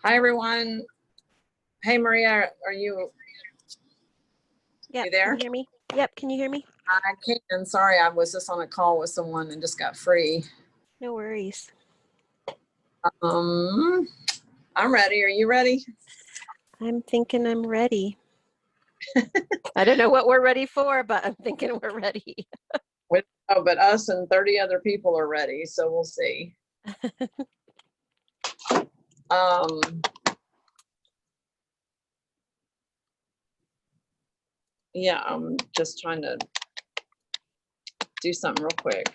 Hi, everyone. Hey, Maria, are you Yep, there? can you hear me? Yep, can you hear me? I can. Sorry, I was just on a call with someone and just got free. No worries. I'm ready. Are you ready? I'm thinking I'm ready. I don't know what we're ready for, but I'm thinking we're ready. Oh, but us and 30 other people are ready, so we'll see. Yeah, I'm just trying to do something real quick.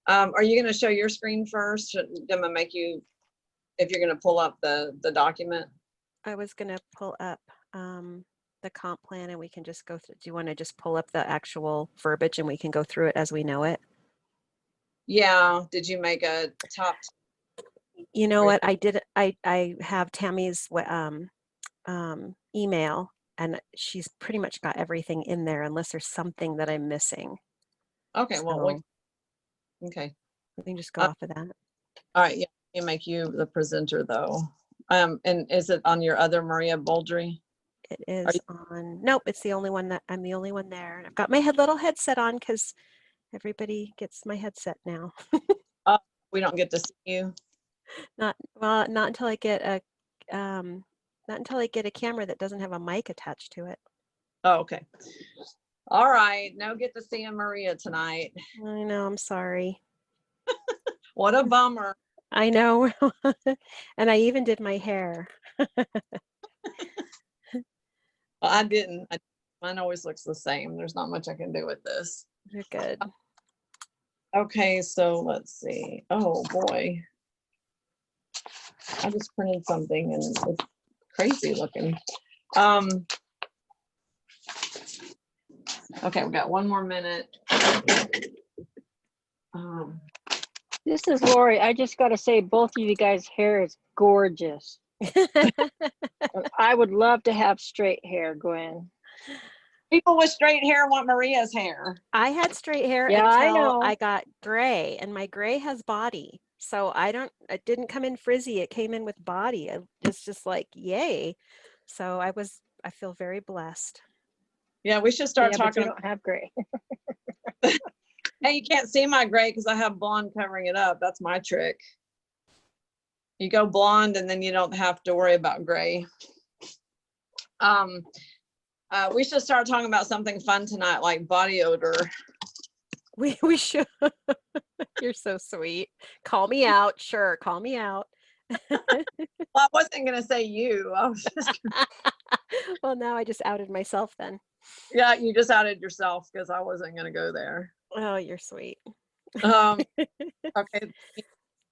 Are you going to show your screen first? I'm going to make you, if you're going to pull up the document. I was going to pull up the comp plan and we can just go through. Do you want to just pull up the actual verbiage and we can go through it as we know it? Yeah. Did you make a top? You know what? I did. I have Tammy's email, and she's pretty much got everything in there unless there's something that I'm missing. Okay. So, Well, okay. We can just go off of that. All right. Yeah. Let me make you the presenter though. And is it on your other Maria Boldry? It is on. Nope, it's the only one that I'm the only one there. And I've got my little headset on because everybody gets my headset now. We don't get to see you. Not until I get a camera that doesn't have a mic attached to it. Oh, okay. All right. No get to see Maria tonight. I know, I'm sorry. What a bummer. I know. And I even did my hair. Well, I didn't. Mine always looks the same. There's not much I can do with this. You're good. Okay, so let's see. Oh boy. I just printed something and it's crazy looking. Okay, we got one more minute. This is Lori. I just got to say, both of you guys' hair is gorgeous. I would love to have straight hair, Gwen. People with straight hair want Maria's hair. I had straight hair until I got gray, and my gray has body. So it didn't come in frizzy. It came in with body. It's just like, yay. So I feel very blessed. Yeah, we should start talking. But you don't have gray. Hey, you can't see my gray because I have blonde covering it up. That's my trick. You go blonde and then you don't have to worry about gray. We should start talking about something fun tonight, like body odor. We should. You're so sweet. Call me out. Sure, call me out. Well, I wasn't going to say you. I was just Well, now I just outed myself then. Yeah, you just outed yourself because I wasn't going to go there. Oh, you're sweet. Okay.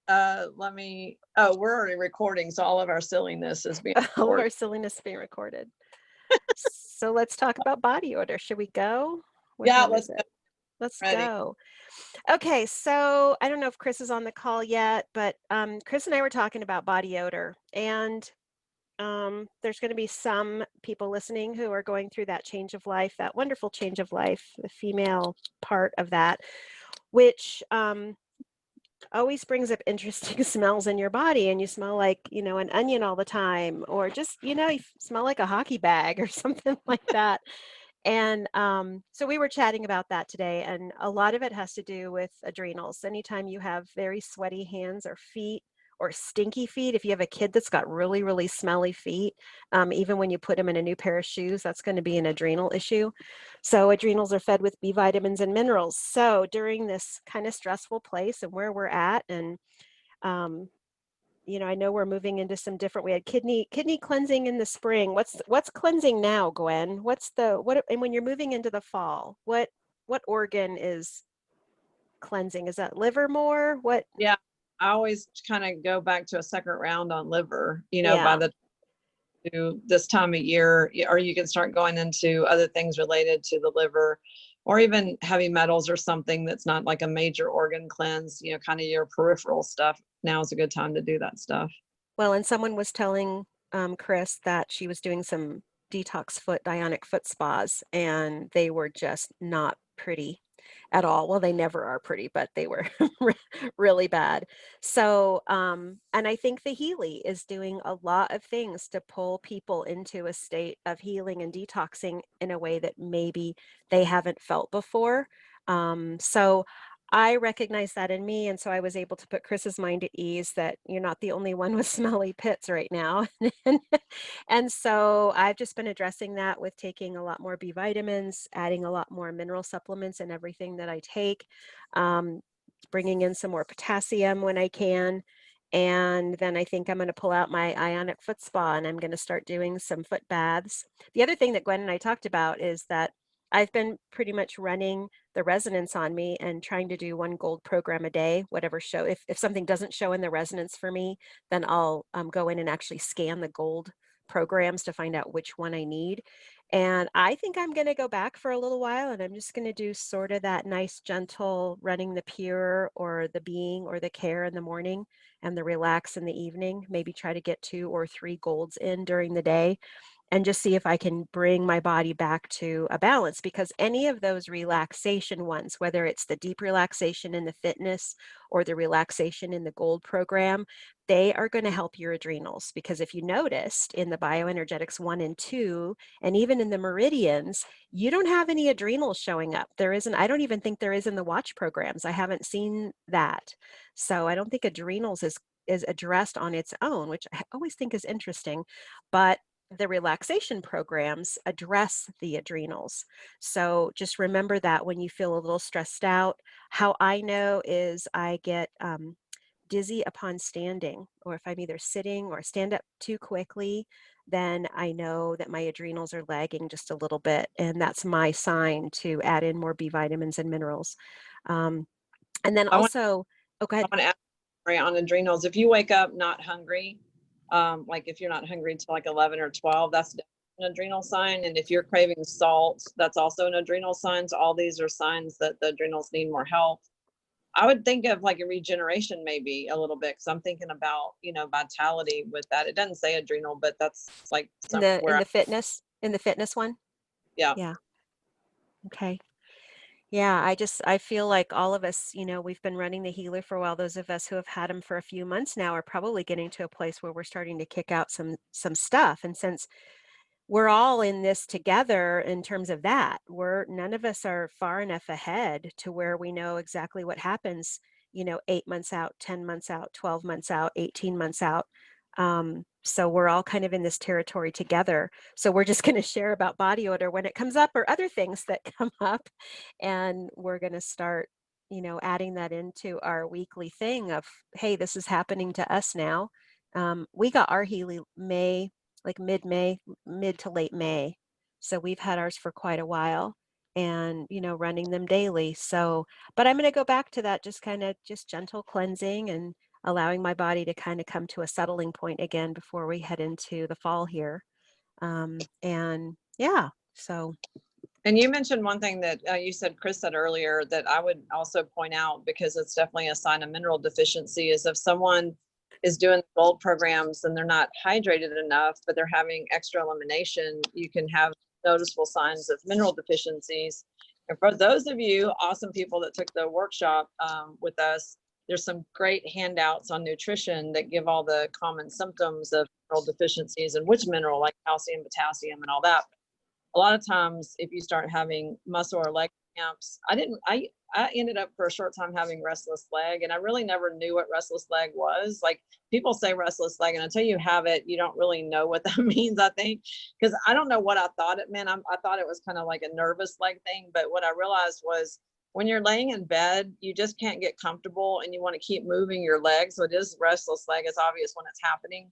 We're already recording, so all of our silliness is being recorded. All of our silliness is being recorded. So let's talk about body odor. Should we go? Yeah, let's go. Let's go. Okay, so I don't know if Chris is on the call yet, but Chris and I were talking about body odor, and there's going to be some people listening who are going through that change of life, that wonderful change of life, the female part of that, which always brings up interesting smells in your body, and you smell like, an onion all the time, or just, you smell like a hockey bag or something like that. And so we were chatting about that today, and a lot of it has to do with adrenals. Anytime you have very sweaty hands or feet, or stinky feet, if you have a kid that's got really, really smelly feet, even when you put them in a new pair of shoes, that's going to be an adrenal issue. So adrenals are fed with B vitamins and minerals. So during this kind of stressful place and where we're at, and I know we're moving into some different. We had kidney cleansing in the spring. What's cleansing now, Gwen? And when you're moving into the fall, what organ is cleansing? Is that liver more? What? Yeah, I always kind of go back to a second round on liver. By this time of year, or you can start going into other things related to the liver, or even heavy metals or something that's not like a major organ cleanse. Kind of your peripheral stuff. Now is a good time to do that stuff. Well, and someone was telling Chris that she was doing some detox ionic foot spas, and they were just not pretty. at all. Well, they never are pretty, but they were really bad. So, and I think the Healy is doing a lot of things to pull people into a state of healing and detoxing in a way that maybe they haven't felt before. So I recognize that in me. And so I was able to put Chris's mind at ease that you're not the only one with smelly pits right now. and, and so I've just been addressing that with taking a lot more B vitamins, adding a lot more mineral supplements in everything that I take, um, bringing in some more potassium when I can. And then I think I'm going to pull out my ionic foot spa and I'm going to start doing some foot baths. The other thing that Gwen and I talked about is that I've been pretty much running the resonance on me and trying to do one gold program a day, whatever show. If something doesn't show in the resonance for me, then I'll go in and actually scan the gold programs to find out which one I need. And I think I'm going to go back for a little while and I'm just going to do sort of that nice, gentle running the pure or the being or the care in the morning and the relax in the evening. Maybe try to get 2 or 3 golds in during the day and just see if I can bring my body back to a balance, because any of those relaxation ones, whether it's the deep relaxation in the fitness or the relaxation in the gold program, they are going to help your adrenals. Because if you noticed in the bioenergetics 1 and 2, and even in the meridians, you don't have any adrenals showing up. There isn't, I don't even think there is in the watch programs. I haven't seen that. So I don't think adrenals is addressed on its own, which I always think is interesting. But the relaxation programs address the adrenals. So just remember that when you feel a little stressed out. How I know is I get dizzy upon standing, or if I'm either sitting or stand up too quickly, then I know that my adrenals are lagging just a little bit. And that's my sign to add in more B vitamins and minerals. And then I want, also, oh, go I ahead. want to ask on adrenals. If you wake up not hungry, like if you're not hungry until like 11 or 12, that's an adrenal sign. And if you're craving salt, that's also an adrenal sign. So all these are signs that the adrenals need more help. I would think of like a regeneration maybe a little bit, because I'm thinking about, vitality with that. It doesn't say adrenal, but that's like In the fitness one. yeah. Yeah. Okay. Yeah, I feel like all of us, we've been running the healer for a while. Those of us who have had them for a few months now are probably getting to a place where we're starting to kick out some stuff. And since we're all in this together in terms of that, none of us are far enough ahead to where we know exactly what happens, 8 months out, 10 months out, 12 months out, 18 months out. So we're all kind of in this territory together. So we're just going to share about body odor when it comes up or other things that come up. And we're going to start, adding that into our weekly thing of, hey, this is happening to us now. We got our Healy May, like mid-May, mid to late May. So we've had ours for quite a while and, running them daily. So, but I'm going to go back to that, just kind of just gentle cleansing and allowing my body to kind of come to a settling point again before we head into the fall here. And yeah, so. And you mentioned one thing that you said, Chris said earlier, that I would also point out, because it's definitely a sign of mineral deficiency, is if someone is doing gold programs and they're not hydrated enough, but they're having extra elimination, you can have noticeable signs of mineral deficiencies. And for those of you awesome people that took the workshop with us, there's some great handouts on nutrition that give all the common symptoms of mineral deficiencies and which mineral, like calcium, potassium, and all that. A lot of times if you start having muscle or leg cramps, I ended up for a short time having restless leg, and I really never knew what restless leg was. Like, people say restless leg, and until you have it, you don't really know what that means, I think, because I don't know what I thought it meant. I thought it was kind of like a nervous leg thing, but what I realized was when you're laying in bed, you just can't get comfortable and you want to keep moving your legs. So it is restless leg. It's obvious when it's happening.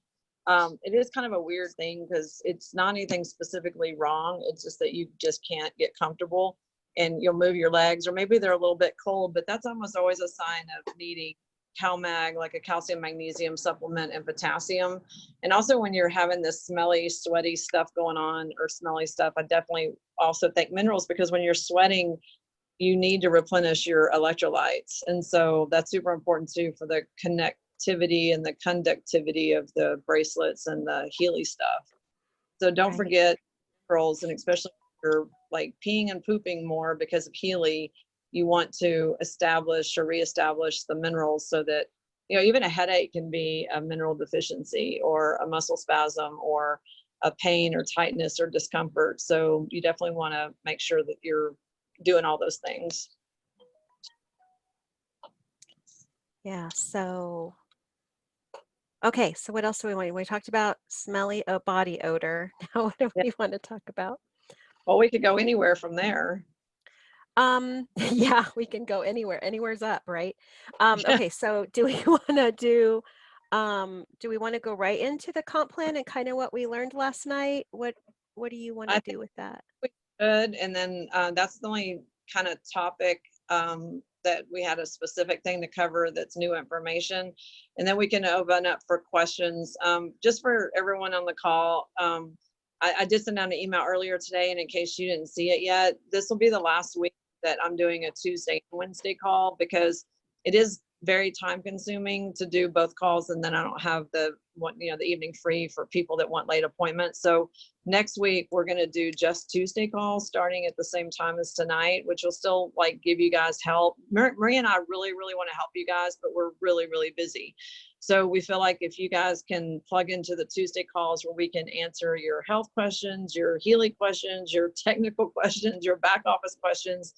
It is kind of a weird thing because it's not anything specifically wrong. It's just that you just can't get comfortable and you'll move your legs, or maybe they're a little bit cold, but that's almost always a sign of needing CalMag, like a calcium magnesium supplement, and potassium. And also when you're having this smelly, sweaty stuff going on, or smelly stuff, I definitely also think minerals, because when you're sweating, you need to replenish your electrolytes. And so that's super important too for the connectivity and the conductivity of the bracelets and the Healy stuff. So don't forget girls, and especially if you're like peeing and pooping more because of Healy, you want to establish or reestablish the minerals so that, even a headache can be a mineral deficiency or a muscle spasm or a pain or tightness or discomfort. So you definitely want to make sure that you're doing all those things. Yeah, so, okay, so what else do we want? We talked about smelly body odor. Now what do we want to talk about? Well, we could go anywhere from there. Yeah, we can go anywhere. Anywhere's up, right? Okay, so do we want to go right into the comp plan and kind of what we learned last night? What do you want I to think do with that? we could, and then that's the only kind of topic that we had a specific thing to cover that's new information. And then we can open up for questions. Just for everyone on the call, I did send out an email earlier today, and in case you didn't see it yet, this will be the last week that I'm doing a Tuesday and Wednesday call, because it is very time consuming to do both calls, and then I don't have the evening free for people that want late appointments. So next week we're going to do just Tuesday calls starting at the same time as tonight, which will still give you guys help. Maria and I really want to help you guys, but we're really busy. So we feel like if you guys can plug into the Tuesday calls where we can answer your health questions, your Healy questions, your technical questions, your back office questions,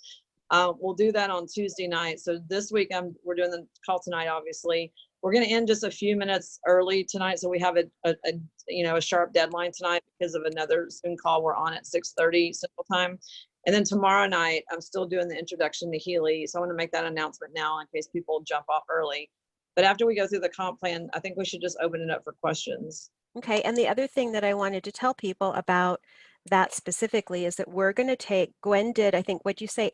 we'll do that on Tuesday night. So this week we're doing the call tonight. Obviously, we're going to end just a few minutes early tonight, so we have a sharp deadline tonight because of another Zoom call we're on at 6:30 Central Time. And then tomorrow night, I'm still doing the introduction to Healy, so I want to make that announcement now in case people jump off early. But after we go through the comp plan, I think we should just open it up for questions. Okay, and the other thing that I wanted to tell people about that specifically is that we're going to take, Gwen did, I think, what'd you say,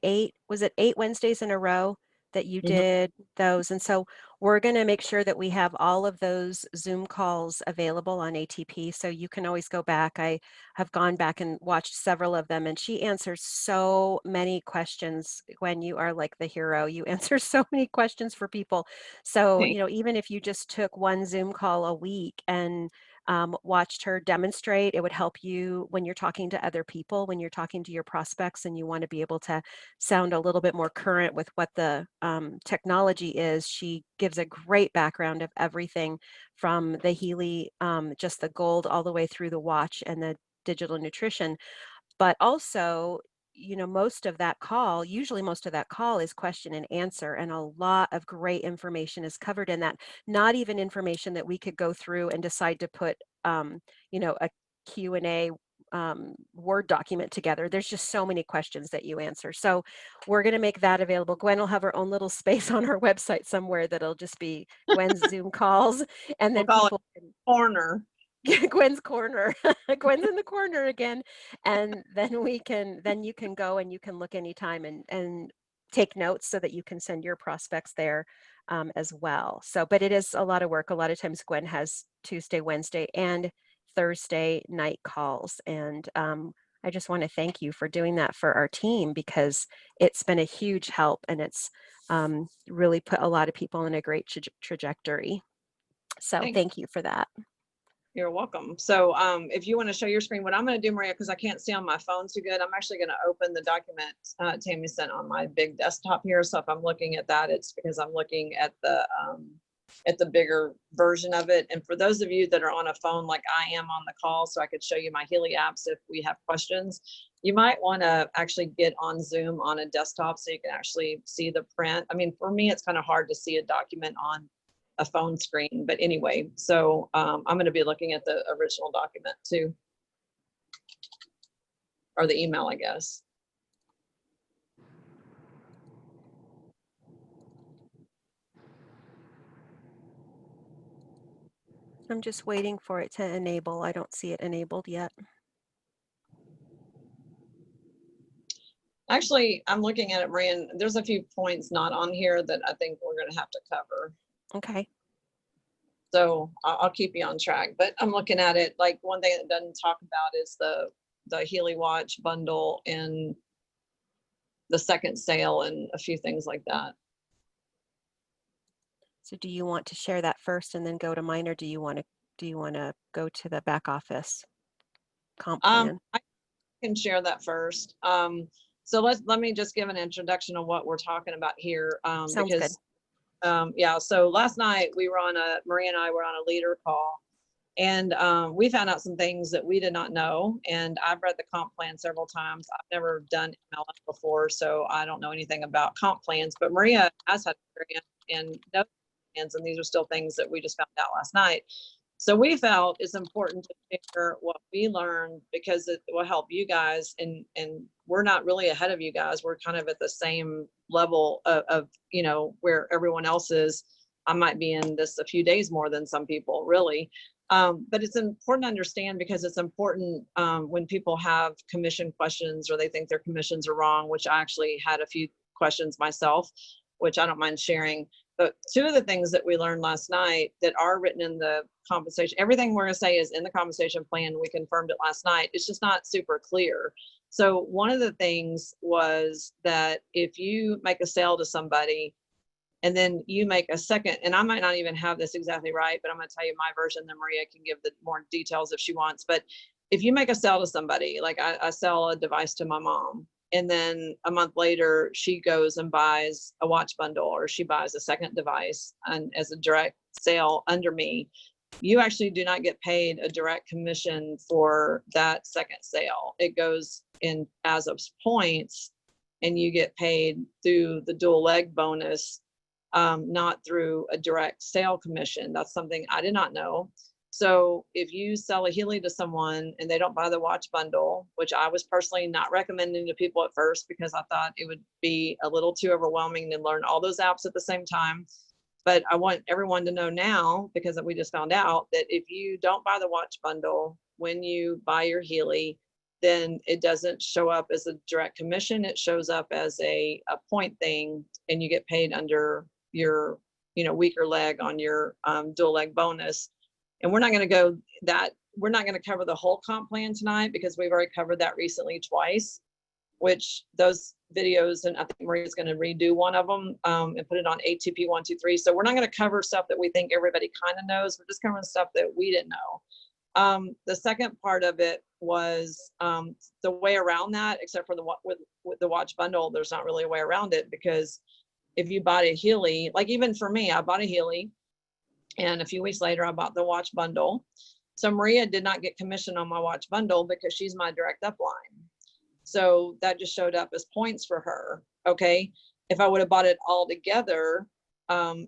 was it 8 Wednesdays in a row that you did those? And so we're going to make sure that we have all of those Zoom calls available on ATP. So you can always go back. I have gone back and watched several of them, and she answers so many questions. Gwen, you are like the hero. You answer so many questions for people. So, even if you just took one Zoom call a week and watched her demonstrate, it would help you when you're talking to other people, when you're talking to your prospects, and you want to be able to sound a little bit more current with what the technology is. She gives a great background of everything from the Healy, just the gold, all the way through the watch and the digital nutrition. But also, usually most of that call is question and answer, and a lot of great information is covered in that. Not even information that we could go through and decide to put, a Q&A Word document together. There's just so many questions that you answer. So we're going to make that available. Gwen will have her own little space on her website somewhere that'll just be Gwen's Zoom calls, and then people can corner. Gwen's corner. Gwen's in the corner again. And then you can go and you can look anytime and take notes so that you can send your prospects there as well. So, but it is a lot of work. A lot of times Gwen has Tuesday, Wednesday, and Thursday night calls. And I just want to thank you for doing that for our team, because it's been a huge help, and it's really put a lot of people in a great trajectory. So thank you for that. You're welcome. So if you want to show your screen, what I'm going to do, Maria, because I can't see on my phone too good, I'm actually going to open the document Tammy sent on my big desktop here. So if I'm looking at that, it's because I'm looking at the bigger version of it. And for those of you that are on a phone like I am on the call, so I could show you my Healy apps if we have questions, you might want to actually get on Zoom on a desktop so you can actually see the print. I mean, for me, it's kind of hard to see a document on a phone screen, but anyway, so I'm going to be looking at the original document too, or the email, I guess. I'm just waiting for it to enable. I don't see it enabled yet. Actually, I'm looking at it, Maria, and there's a few points not on here that I think we're going to have to cover. Okay. So I'll keep you on track, but I'm looking at it. Like, one thing that doesn't talk about is the Healy watch bundle and the second sale and a few things like that. So do you want to share that first and then go to mine, or do you want to go to the back office comp plan? I can share that first. So let me just give an introduction of what we're talking about here. Sounds Because, yeah, so last night Maria and I were on a leader call, and we found out some things that we did not know. And I've read the comp plan several times. I've never done MLM before, so I don't know anything about comp plans, but Maria has had experience and knows plans, and these are still things that we just found out last night. So we felt it's important to share what we learned because it will help you guys, and we're not really ahead of you guys. We're kind of at the same level of you know, where everyone else is. I might be in this a few days more than some people, really. But it's important to understand because it's important when people have commission questions or they think their commissions are wrong, which I actually had a few questions myself, which I don't mind sharing. But two of the things that we learned last night that are written in the compensation, everything we're going to say is in the compensation plan. We confirmed it last night. It's just not super clear. So one of the things was that if you make a sale to somebody and then you make a second, and I might not even have this exactly right, but I'm going to tell you my version, then Maria can give the more details if she wants. But if you make a sale to somebody, like I sell a device to my mom, and then a month later she goes and buys a watch bundle, or she buys a second device and as a direct sale under me, you actually do not get paid a direct commission for that second sale. It goes in as of points, and you get paid through the dual leg bonus, not through a direct sale commission. That's something I did not know. So if you sell a Healy to someone and they don't buy the watch bundle, which I was personally not recommending to people at first because I thought it would be a little too overwhelming to learn all those apps at the same time. But I want everyone to know now, because we just found out that if you don't buy the watch bundle when you buy your Healy, then it doesn't show up as a direct commission. It shows up as a point thing, and you get paid under your, you know, weaker leg on your dual leg bonus. And we're not going to cover the whole comp plan tonight because we've already covered that recently twice, which those videos, and I think Maria's going to redo one of them and put it on ATP 123. So we're not going to cover stuff that we think everybody kind of knows. We're just covering stuff that we didn't know. The second part of it was the way around that, except for with the watch bundle, there's not really a way around it, because if you bought a Healy, like even for me, I bought a Healy, and a few weeks later I bought the watch bundle. So Maria did not get commission on my watch bundle because she's my direct upline. So that just showed up as points for her. Okay. If I would have bought it all together,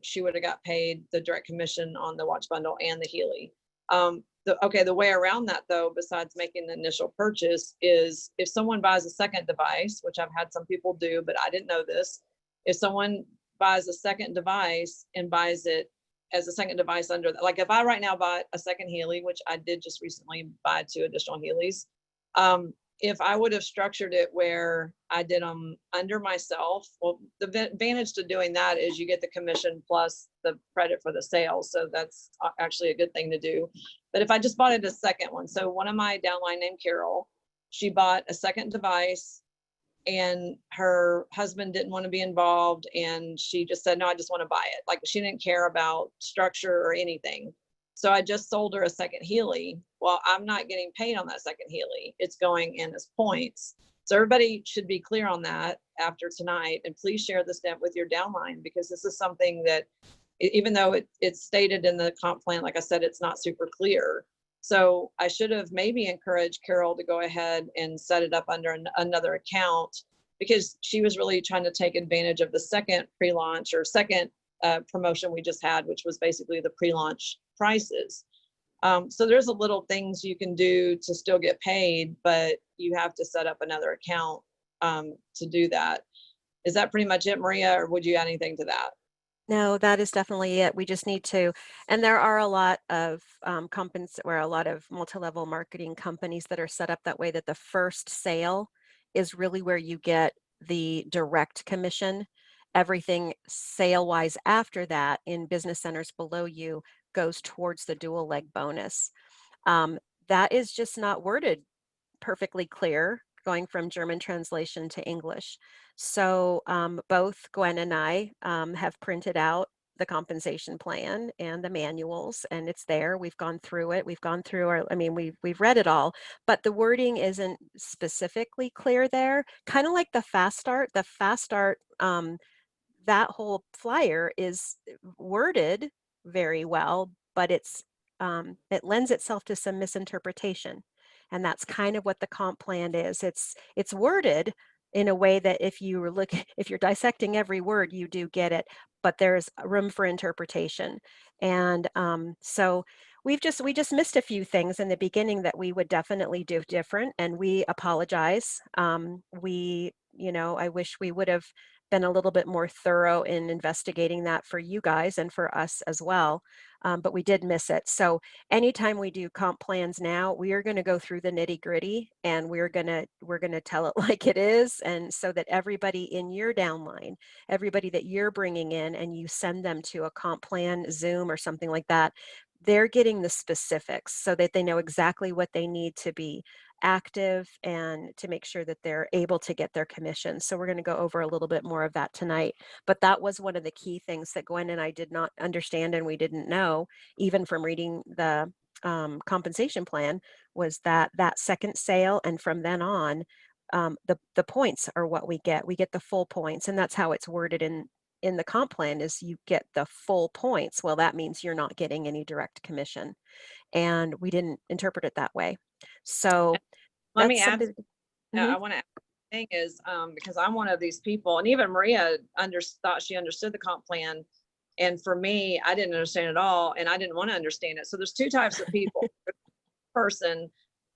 she would have got paid the direct commission on the watch bundle and the Healy. The way around that, though, besides making the initial purchase, is if someone buys a second device, which I've had some people do, but I didn't know this. If someone buys a second device and buys it as a second device under, like if I right now bought a second Healy, which I did just recently buy 2 additional Healys, if I would have structured it where I did them under myself, well, the advantage to doing that is you get the commission plus the credit for the sale. So that's actually a good thing to do. But if I just bought it a second one, so one of my downline named Carol, she bought a second device and her husband didn't want to be involved. And she just said, no, I just want to buy it. Like she didn't care about structure or anything. So I just sold her a second Healy. Well, I'm not getting paid on that second Healy. It's going in as points. So everybody should be clear on that after tonight. And please share this with your downline, because this is something that, even though it's stated in the comp plan, like I said, it's not super clear. So I should have maybe encouraged Carol to go ahead and set it up under another account, because she was really trying to take advantage of the second pre-launch or second promotion we just had, which was basically the pre-launch prices. So there's a little things you can do to still get paid, but you have to set up another account to do that. Is that pretty much it, Maria, or would you add anything to that? No, that is definitely it. We just need to, and there are a lot of companies, where a lot of multi-level marketing companies that are set up that way, that the first sale is really where you get the direct commission. Everything sale-wise after that in business centers below you goes towards the dual leg bonus. That is just not worded perfectly clear, going from German translation to English. So both Gwen and I have printed out the compensation plan and the manuals, and it's there. We've gone through it. We've gone through our, I mean, we've read it all, but the wording isn't specifically clear there. Kind of like the fast start. The fast start, that whole flyer is worded very well, but it lends itself to some misinterpretation. And that's kind of what the comp plan is. It's worded in a way that if if you're dissecting every word, you do get it, but there's room for interpretation. And so we just missed a few things in the beginning that we would definitely do different, and we apologize. I wish we would have been a little bit more thorough in investigating that for you guys and for us as well. But we did miss it. So anytime we do comp plans now, we are going to go through the nitty gritty, and we're going to tell it like it is. And so that everybody in your downline, everybody that you're bringing in and you send them to a comp plan Zoom or something like that, they're getting the specifics so that they know exactly what they need to be active and to make sure that they're able to get their commission. So we're going to go over a little bit more of that tonight. But that was one of the key things that Gwen and I did not understand, and we didn't know, even from reading the compensation plan, was that second sale and from then on, the points are what we get. We get the full points, and that's how it's worded in the comp plan, is you get the full points. Well, that means you're not getting any direct commission, and we didn't interpret it that way. So let me add, Mm-hmm. I want to add thing is, because I'm one of these people, and even Maria thought she understood the comp plan. And for me, I didn't understand it all, and I didn't want to understand it. So there's two types of people. Person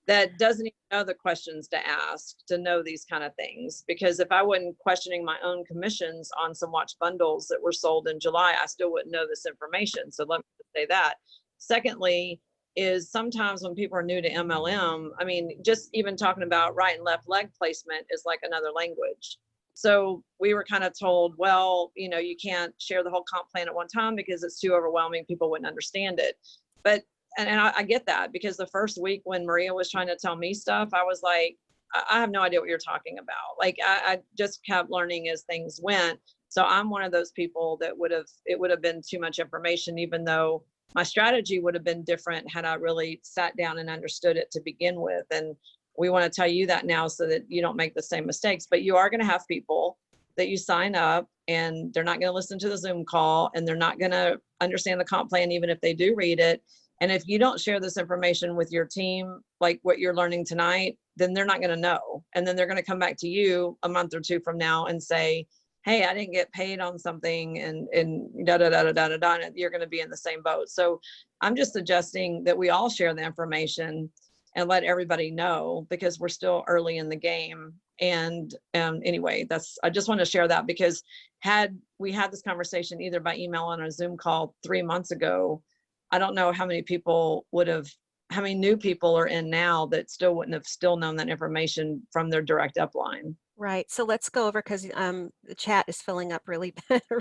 that doesn't even know the questions to ask to know these kind of things, because if I wasn't questioning my own commissions on some watch bundles that were sold in July, I still wouldn't know this information. So let me say that. Secondly, is sometimes when people are new to MLM, I mean, just even talking about right and left leg placement is like another language. So we were kind of told, well, you can't share the whole comp plan at one time because it's too overwhelming. People wouldn't understand it. But and I get that, because the first week when Maria was trying to tell me stuff, I was like, I have no idea what you're talking about. Like, I just kept learning as things went. So I'm one of those people that it would have been too much information, even though my strategy would have been different had I really sat down and understood it to begin with. And we want to tell you that now so that you don't make the same mistakes. But you are going to have people that you sign up and they're not going to listen to the Zoom call, and they're not going to understand the comp plan, even if they do read it. And if you don't share this information with your team, like what you're learning tonight, then they're not going to know. And then they're going to come back to you a month or two from now and say, hey, I didn't get paid on something, and da da da da da da da. And you're going to be in the same boat. So I'm just suggesting that we all share the information and let everybody know, because we're still early in the game. And anyway, I just want to share that, because had we had this conversation either by email on a Zoom call 3 months ago, I don't know how many new people are in now that still wouldn't have still known that information from their direct upline. Right. So let's go over, because the chat is filling up really,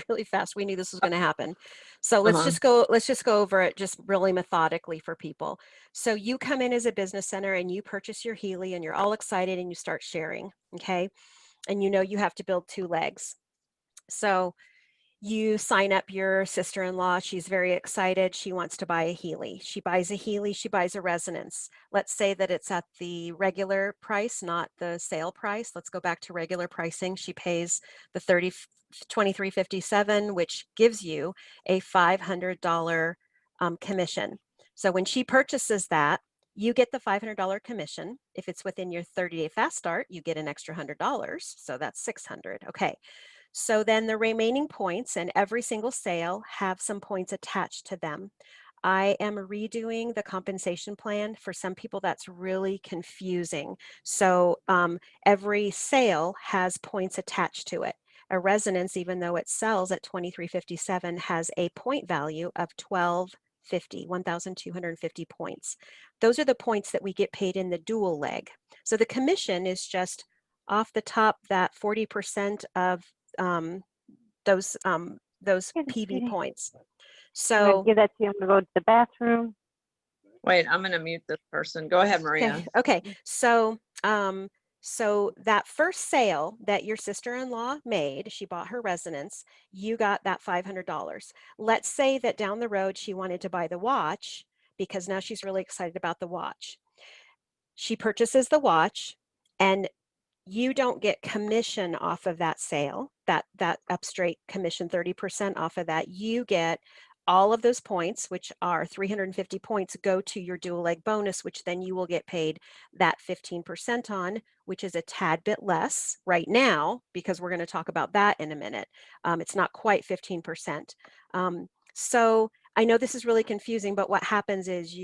really fast. We knew this was going to happen. So let's just go over it just really methodically for people. So you come in as a business center and you purchase your Healy and you're all excited and you start sharing. Okay. And you have to build 2 legs. So you sign up your sister-in-law. She's very excited. She wants to buy a Healy. She buys a Healy. She buys a resonance. Let's say that it's at the regular price, not the sale price. Let's go back to regular pricing. She pays the $23.57, which gives you a $500 commission. So when she purchases that, you get the $500 commission. If it's within your 30-day fast start, you get an extra $100. So that's $600. Okay. So then the remaining points, and every single sale have some points attached to them. I am redoing the compensation plan. For some people, that's really confusing. So every sale has points attached to it. A resonance, even though it sells at $23.57, has a point value of $1,250 points. Those are the points that we get paid in the dual leg. So the commission is just off the top, that 40% of those PV points. So give that to you. I'm gonna go to the bathroom. Wait, I'm going to mute this person. Go ahead, Maria. Okay. So So that first sale that your sister-in-law made, she bought her residence, you got that $500. Let's say that down the road she wanted to buy the watch because now she's really excited about the watch. She purchases the watch and you don't get commission off of that sale, that up straight commission, 30% off of that. You get all of those points, which are 350 points, go to your dual leg bonus, which then you will get paid that 15% on, which is a tad bit less right now, because we're going to talk about that in a minute. It's not quite 15%. So I know this is really confusing, but what happens is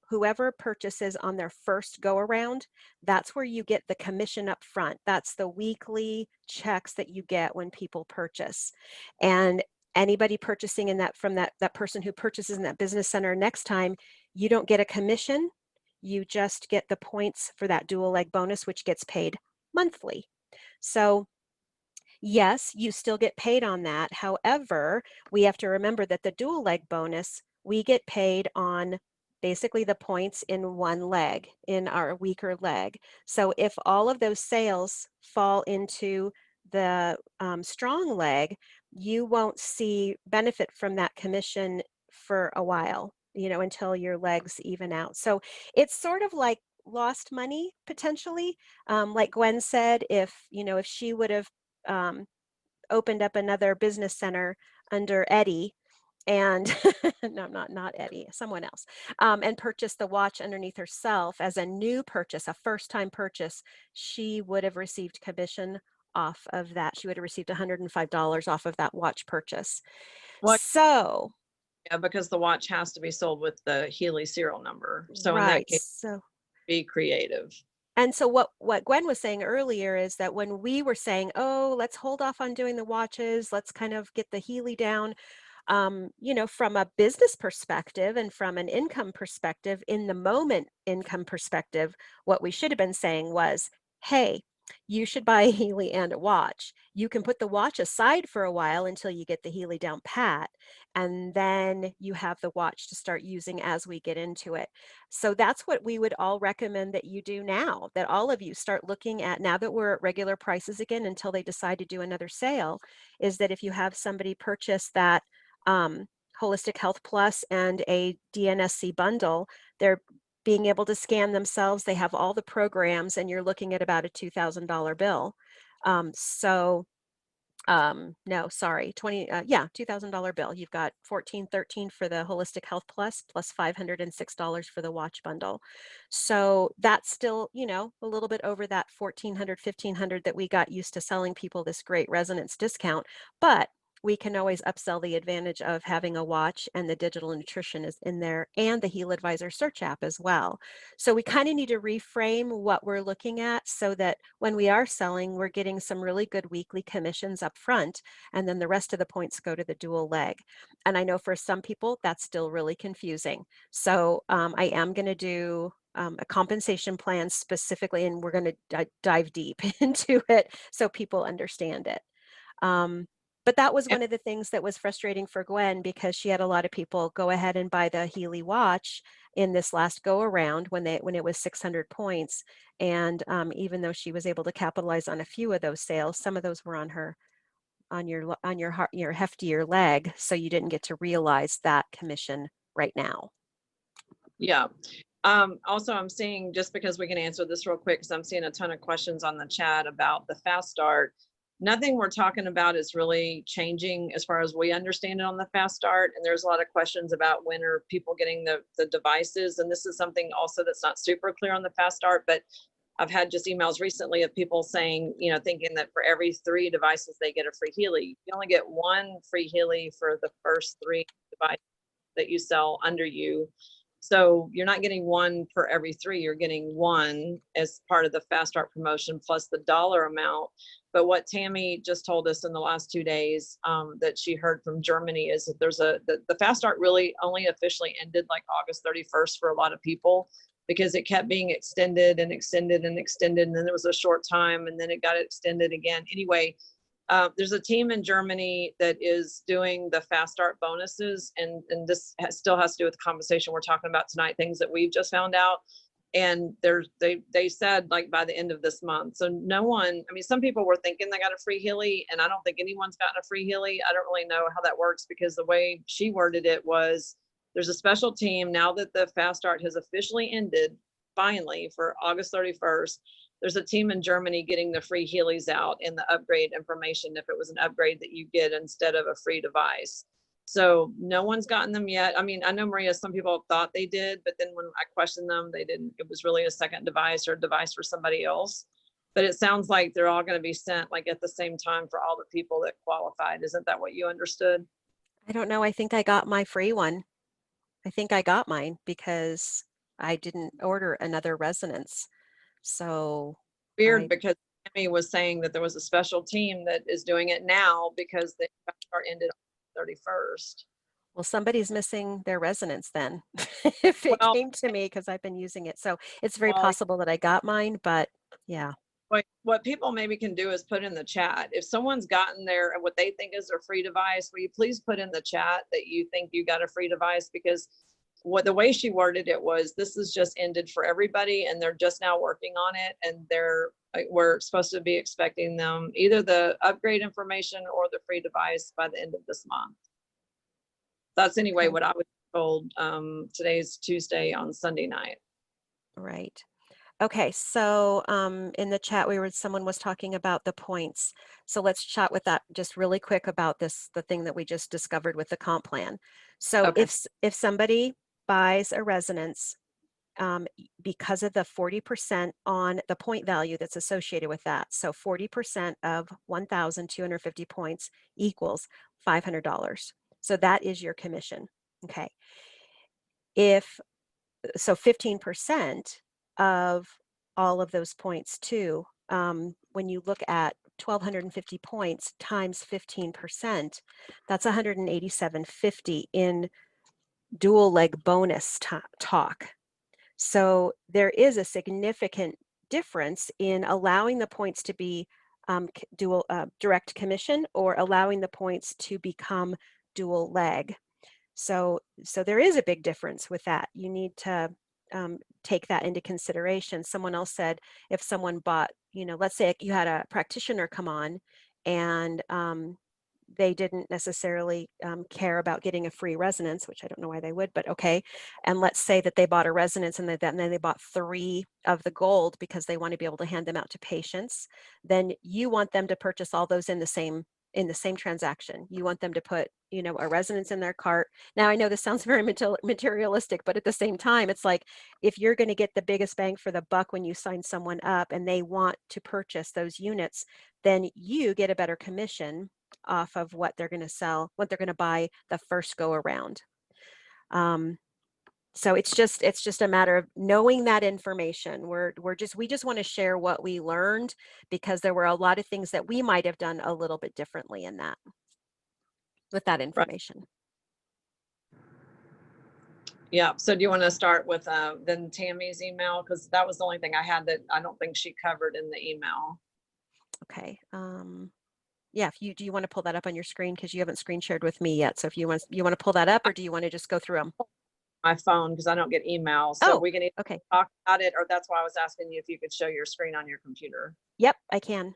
whoever purchases on their first go around, that's where you get the commission up front. That's the weekly checks that you get when people purchase. And anybody purchasing in that from that person who purchases in that business center next time, you don't get a commission. You just get the points for that dual leg bonus, which gets paid monthly. So yes, you still get paid on that. However, we have to remember that the dual leg bonus, we get paid on basically the points in one leg, in our weaker leg. So if all of those sales fall into the strong leg, you won't see benefit from that commission for a while, until your legs even out. So it's sort of like lost money potentially. Like Gwen said, if she would have um, opened up another business center under Eddie and no, not Eddie, someone else, and purchased the watch underneath herself as a new purchase, a first time purchase, she would have received commission off of that. She would have received $105 off of that watch purchase. What? So, Yeah, because the watch has to be sold with the Healy serial number. So in that right. case, So, be creative. and so what Gwen was saying earlier is that when we were saying, oh, let's hold off on doing the watches, let's kind of get the Healy down, from a business perspective and from an income perspective, in the moment income perspective, what we should have been saying was, hey, you should buy a Healy and a watch. You can put the watch aside for a while until you get the Healy down pat, and then you have the watch to start using as we get into it. So that's what we would all recommend that you do now, that all of you start looking at, now that we're at regular prices again until they decide to do another sale, is that if you have somebody purchase that Holistic Health Plus and a DNSC bundle, they're being able to scan themselves. They have all the programs, and you're looking at about a $2,000 bill. No, sorry, $2,000 bill. You've got $1,413 for the Holistic Health Plus $506 for the watch bundle. So that's still, a little bit over that $1,400, $1,500 that we got used to selling people this great resonance discount. But we can always upsell the advantage of having a watch, and the digital nutrition is in there, and the Heal Advisor search app as well. So we kind of need to reframe what we're looking at so that when we are selling, we're getting some really good weekly commissions up front, and then the rest of the points go to the dual leg. And I know for some people that's still really confusing. So I am going to do a compensation plan specifically, and we're going to dive deep into it so people understand it. But that was one of the things that was frustrating for Gwen, because she had a lot of people go ahead and buy the Healy watch in this last go around when it was 600 points. And even though she was able to capitalize on a few of those sales, some of those were on your heftier leg, so you didn't get to realize that commission right now. Yeah. Also, I'm seeing, just because we can answer this real quick, because I'm seeing a ton of questions on the chat about the fast start. Nothing we're talking about is really changing as far as we understand it on the fast start. And there's a lot of questions about when are people getting the devices. And this is something also that's not super clear on the fast start, but I've had just emails recently of people saying, thinking that for every 3 devices, they get a free Healy. You only get 1 free Healy for the first 3 devices that you sell under you. So you're not getting 1 for every 3, you're getting 1 as part of the fast start promotion plus the dollar amount. But what Tammy just told us in the last 2 days that she heard from Germany is that there's the fast start really only officially ended like August 31st for a lot of people, because it kept being extended and extended and extended. And then there was a short time, and then it got extended again. Anyway, there's a team in Germany that is doing the fast start bonuses, and this still has to do with the conversation we're talking about tonight, things that we've just found out. And they said like by the end of this month. So no one, I mean, some people were thinking they got a free Healy, and I don't think anyone's gotten a free Healy. I don't really know how that works, because the way she worded it was, there's a special team now that the fast start has officially ended, finally, for August 31st. There's a team in Germany getting the free Heelys out and the upgrade information if it was an upgrade that you get instead of a free device. So no one's gotten them yet. I mean, I know, Maria, some people thought they did, but then when I questioned them, they didn't. It was really a second device or a device for somebody else. But it sounds like they're all going to be sent like at the same time for all the people that qualified. Isn't that what you understood? I don't know. I think I got my free one. I think I got mine because I didn't order another resonance. So Weird, because Tammy was saying that there was a special team that is doing it now because the start ended on the 31st. Well, somebody's missing their resonance then, if it came to me, because I've been using it. So it's very possible that I got mine, but yeah. What people maybe can do is put in the chat, if someone's gotten their, what they think is their free device, will you please put in the chat that you think you got a free device? Because the way she worded it was, this is just ended for everybody and they're just now working on it, and we're supposed to be expecting them either the upgrade information or the free device by the end of this month. That's anyway what I was told. Today's Tuesday, on Sunday night. Right. Okay, so in the chat, someone was talking about the points. So let's chat with that just really quick about the thing that we just discovered with the comp plan. So if somebody buys a resonance, because of the 40% on the point value that's associated with that, so 40% of 1,250 points equals $500. So that is your commission. Okay. So 15% of all of those points too, when you look at 1,250 points times 15%, that's 187.50 in dual leg bonus talk. So there is a significant difference in allowing the points to be dual direct commission, or allowing the points to become dual leg. So there is a big difference with that. You need to take that into consideration. Someone else said, if someone bought, let's say you had a practitioner come on and they didn't necessarily care about getting a free resonance, which I don't know why they would, but okay. And let's say that they bought a resonance and then they bought 3 of the gold because they want to be able to hand them out to patients. Then you want them to purchase all those in the same transaction. You want them to put, a resonance in their cart. Now, I know this sounds very materialistic, but at the same time, it's like, if you're going to get the biggest bang for the buck when you sign someone up and they want to purchase those units, then you get a better commission off of what they're going to sell, what they're going to buy the first go around. So it's just a matter of knowing that information. We just want to share what we learned, because there were a lot of things that we might have done a little bit differently with that information. Yeah. So do you want to start with then Tammy's email? Because that was the only thing I had that I don't think she covered in the email. Okay. Yeah, do you want to pull that up on your screen, because you haven't screen shared with me yet? So if you want to pull that up, or do you want to just go through them? My phone, because I don't get emails. So we can either talk about it, or that's why I was asking you if you could show your screen on your computer. Yep, I can.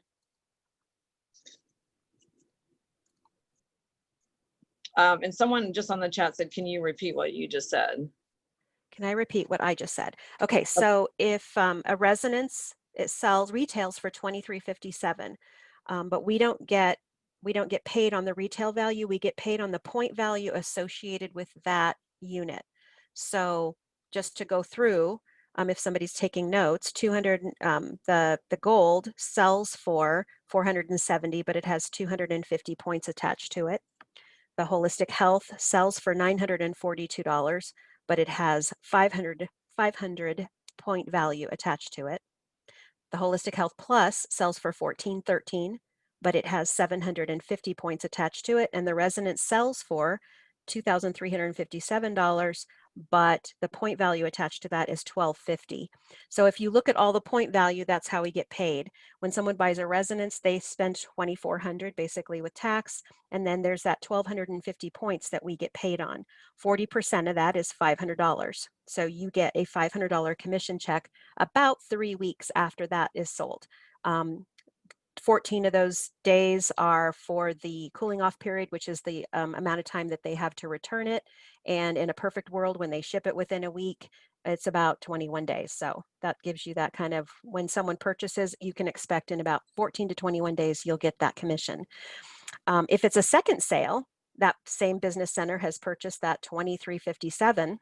And someone just on the chat said, can you repeat what you just said? Can I repeat what I just said? Okay, so if a resonance, retails for $23.57, but we don't get paid on the retail value. We get paid on the point value associated with that unit. So just to go through, if somebody's taking notes, 200, the gold sells for 470, but it has 250 points attached to it. The holistic health sells for $942, but it has 500 point value attached to it. The holistic health plus sells for $14.13, but it has 750 points attached to it. And the resonance sells for $2,357, but the point value attached to that is $12.50. So if you look at all the point value, that's how we get paid. When someone buys a residence, they spend $2,400 basically with tax, and then there's that 1,250 points that we get paid on. 40% of that is $500. So you get a $500 commission check about 3 weeks after that is sold. 14 of those days are for the cooling off period, which is the amount of time that they have to return it. And in a perfect world, when they ship it within a week, it's about 21 days. So that gives you that kind of, when someone purchases, you can expect in about 14 to 21 days, you'll get that commission. If it's a second sale, that same business center has purchased that 2357,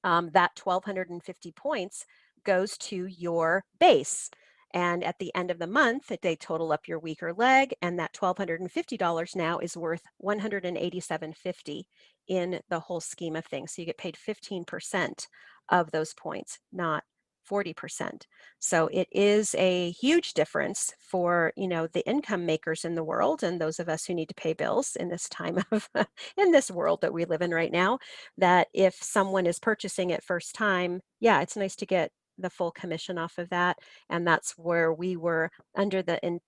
that 1,250 points goes to your base. And at the end of the month, they total up your weaker leg, and that $1,250 now is worth $187.50 in the whole scheme of things. So you get paid 15% of those points, not 40%. So it is a huge difference for, you know, the income makers in the world and those of us who need to pay bills in this time of in this world that we live in right now, that if someone is purchasing it first time, yeah, it's nice to get the full commission off of that. And that's where we were under the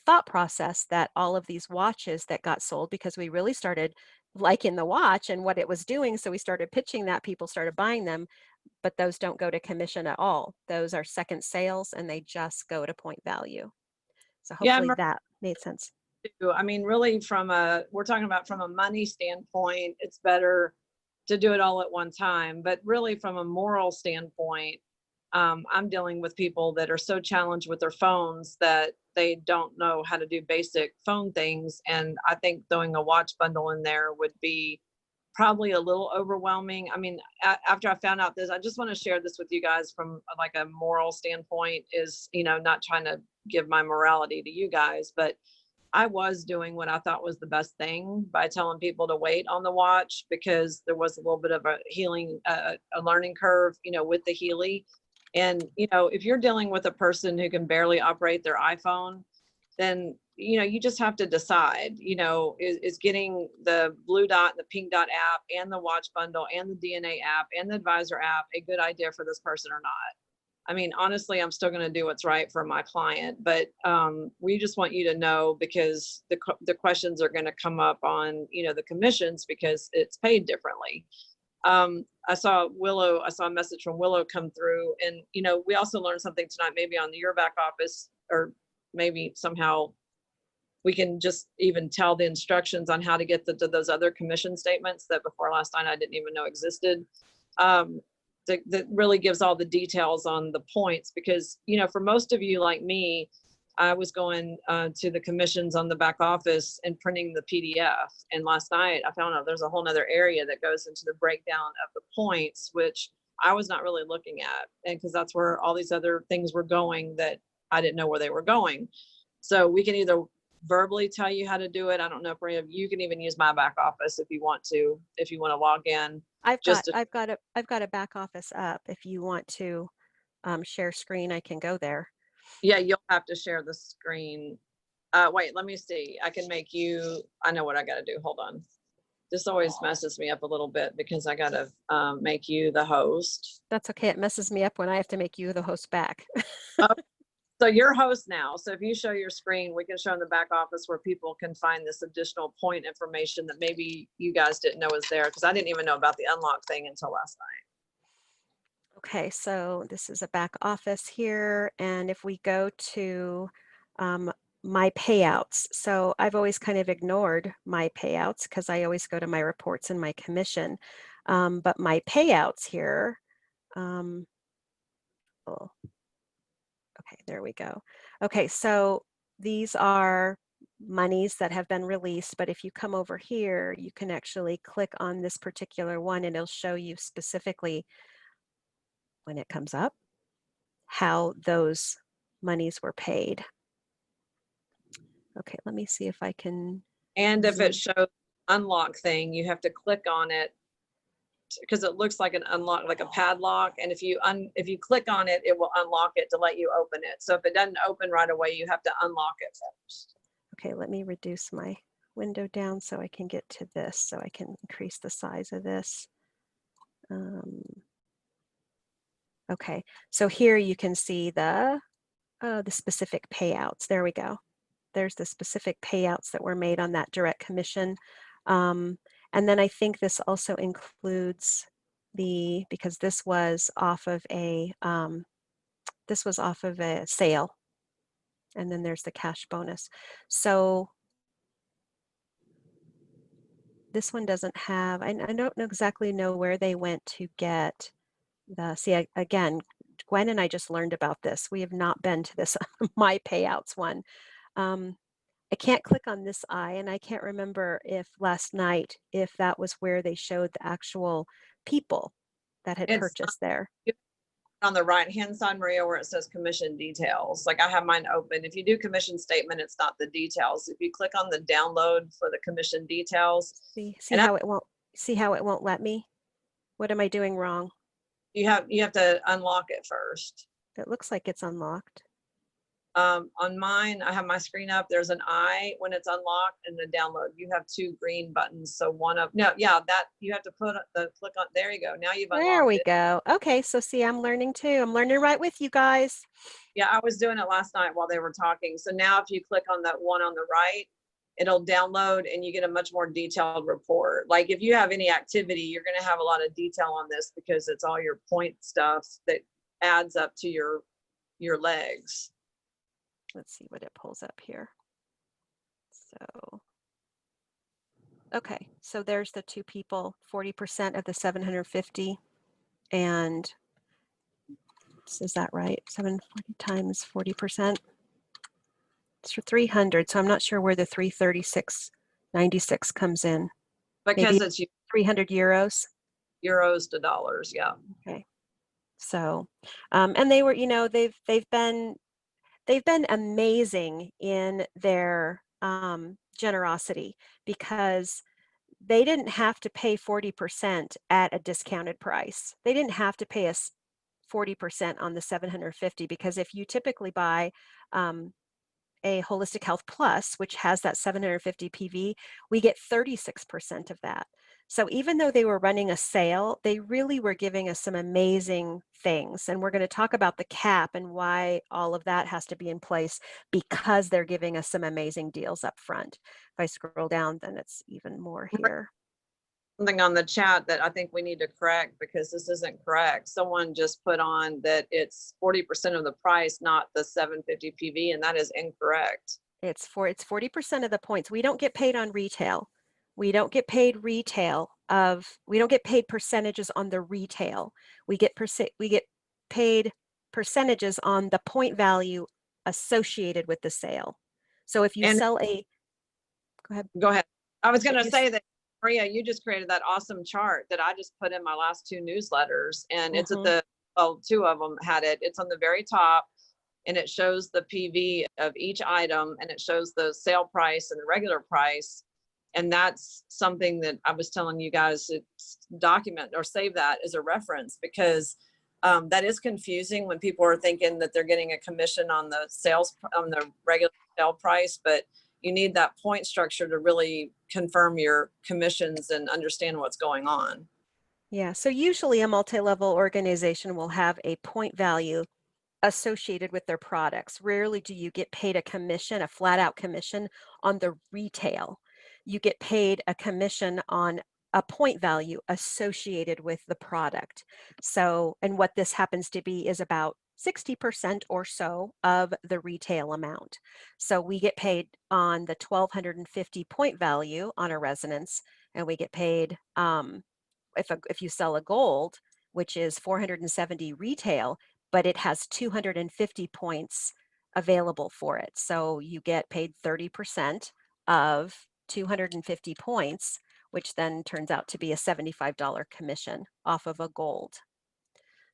thought process that all of these watches that got sold, because we really started liking the watch and what it was doing, so we started pitching that, people started buying them, but those don't go to commission at all. Those are second sales and they just go to point value. So hopefully that made sense. I mean, really we're talking about from a money standpoint, it's better to do it all at one time, but really from a moral standpoint, I'm dealing with people that are so challenged with their phones that they don't know how to do basic phone things. And I think throwing a watch bundle in there would be probably a little overwhelming. I mean, after I found out this, I just want to share this with you guys from like a moral standpoint, is, you know, not trying to give my morality to you guys, but I was doing what I thought was the best thing by telling people to wait on the watch, because there was a little bit of a healing, a learning curve, you know, with the Healy. And, you know, if you're dealing with a person who can barely operate their iPhone, then, you know, you just have to decide, you know, is getting the blue dot and the pink dot app and the watch bundle and the DNA app and the advisor app a good idea for this person or not? I mean, honestly, I'm still going to do what's right for my client, but we just want you to know, because the questions are going to come up on, you know, the commissions, because it's paid differently. I saw a message from Willow come through, and, you know, we also learned something tonight, maybe on your back office, or maybe somehow we can just even tell the instructions on how to get to those other commission statements that before last night I didn't even know existed. That really gives all the details on the points, because, you know, for most of you like me, I was going to the commissions on the back office and printing the PDF. And last night I found out there's a whole nother area that goes into the breakdown of the points, which I was not really looking at. And because that's where all these other things were going that I didn't know where they were going. So we can either verbally tell you how to do it. I don't know if you can even use my back office if you want to log in. I've got a back office up. If you want to share screen, I can go there. Yeah, you'll have to share the screen. Wait, let me see. I can make you, I know what I got to do. Hold on. This always messes me up a little bit because I got to make you the host. That's okay. It messes me up when I have to make you the host back. So you're host now. So if you show your screen, we can show in the back office where people can find this additional point information that maybe you guys didn't know was there, because I didn't even know about the unlock thing until last night. Okay, so this is a back office here. And if we go to my payouts, so I've always kind of ignored my payouts because I always go to my reports and my commission. But my payouts here, okay, there we go. Okay, so these are monies that have been released, but if you come over here, you can actually click on this particular one and it'll show you specifically, when it comes up, how those monies were paid. Okay, let me see if I can. And if it shows unlock thing, you have to click on it because it looks like an unlock, like a padlock. And if you click on it, it will unlock it to let you open it. So if it doesn't open right away, you have to unlock it first. Okay, let me reduce my window down so I can get to this, so I can increase the size of this. Okay, so here you can see the specific payouts. There we go. There's the specific payouts that were made on that direct commission. And then I think this also includes because this was off of a sale. And then there's the cash bonus. So this one doesn't have, I don't exactly know where they went to get again, Gwen and I just learned about this. We have not been to this My Payouts one. I can't click on this eye, and I can't remember if last night, if that was where they showed the actual people that had purchased there. On the right-hand side, Maria, where it says commission details. Like I have mine open. If you do commission statement, it's not the details. If you click on the download for the commission details. See how it won't let me? What am I doing wrong? You have to unlock it first. It looks like it's unlocked. On mine, I have my screen up. There's an eye when it's unlocked, and the download. You have two green buttons. So that you have to put the click on. There you go. Now you've unlocked it. There we go. Okay, so see, I'm learning too. I'm learning right with you guys. Yeah, I was doing it last night while they were talking. So now if you click on that one on the right, it'll download and you get a much more detailed report. Like if you have any activity, you're going to have a lot of detail on this because it's all your point stuff that adds up to your legs. Let's see what it pulls up here. So, okay, so there's the two people, 40% of the 750, and is that right? 740 times 40%. It's for 300, so I'm not sure where the 336.96 comes in. Because maybe it's 300 euros. Euros to dollars, yeah. Okay. So, and they were, they've been amazing in their generosity, because they didn't have to pay 40% at a discounted price. They didn't have to pay us 40% on the 750, because if you typically buy a Holistic Health Plus, which has that 750 PV, we get 36% of that. So even though they were running a sale, they really were giving us some amazing things. And we're going to talk about the cap and why all of that has to be in place, because they're giving us some amazing deals up front. If I scroll down, then it's even more here. Something on the chat that I think we need to correct, because this isn't correct. Someone just put on that it's 40% of the price, not the 750 PV, and that is incorrect. It's 40% of the points. We don't get paid on retail. We don't get paid we don't get paid percentages on the retail. We get paid percentages on the point value associated with the sale. So if you sell go ahead. Go ahead. I was going to say that, Maria, you just created that awesome chart that I just put in my last two newsletters, and it's at two of them had it. It's on the very top, and it shows the PV of each item, and it shows the sale price and the regular price. And that's something that I was telling you guys to document or save that as a reference, because that is confusing when people are thinking that they're getting a commission on the regular sale price, but you need that point structure to really confirm your commissions and understand what's going on. Yeah, so usually a multi-level organization will have a point value associated with their products. Rarely do you get paid a commission, a flat out commission on the retail. You get paid a commission on a point value associated with the product. So, and what this happens to be is about 60% or so of the retail amount. So we get paid on the 1,250 point value on a resonance, and we get paid if you sell a gold, which is 470 retail, but it has 250 points available for it. So you get paid 30% of 250 points, which then turns out to be a $75 commission off of a gold.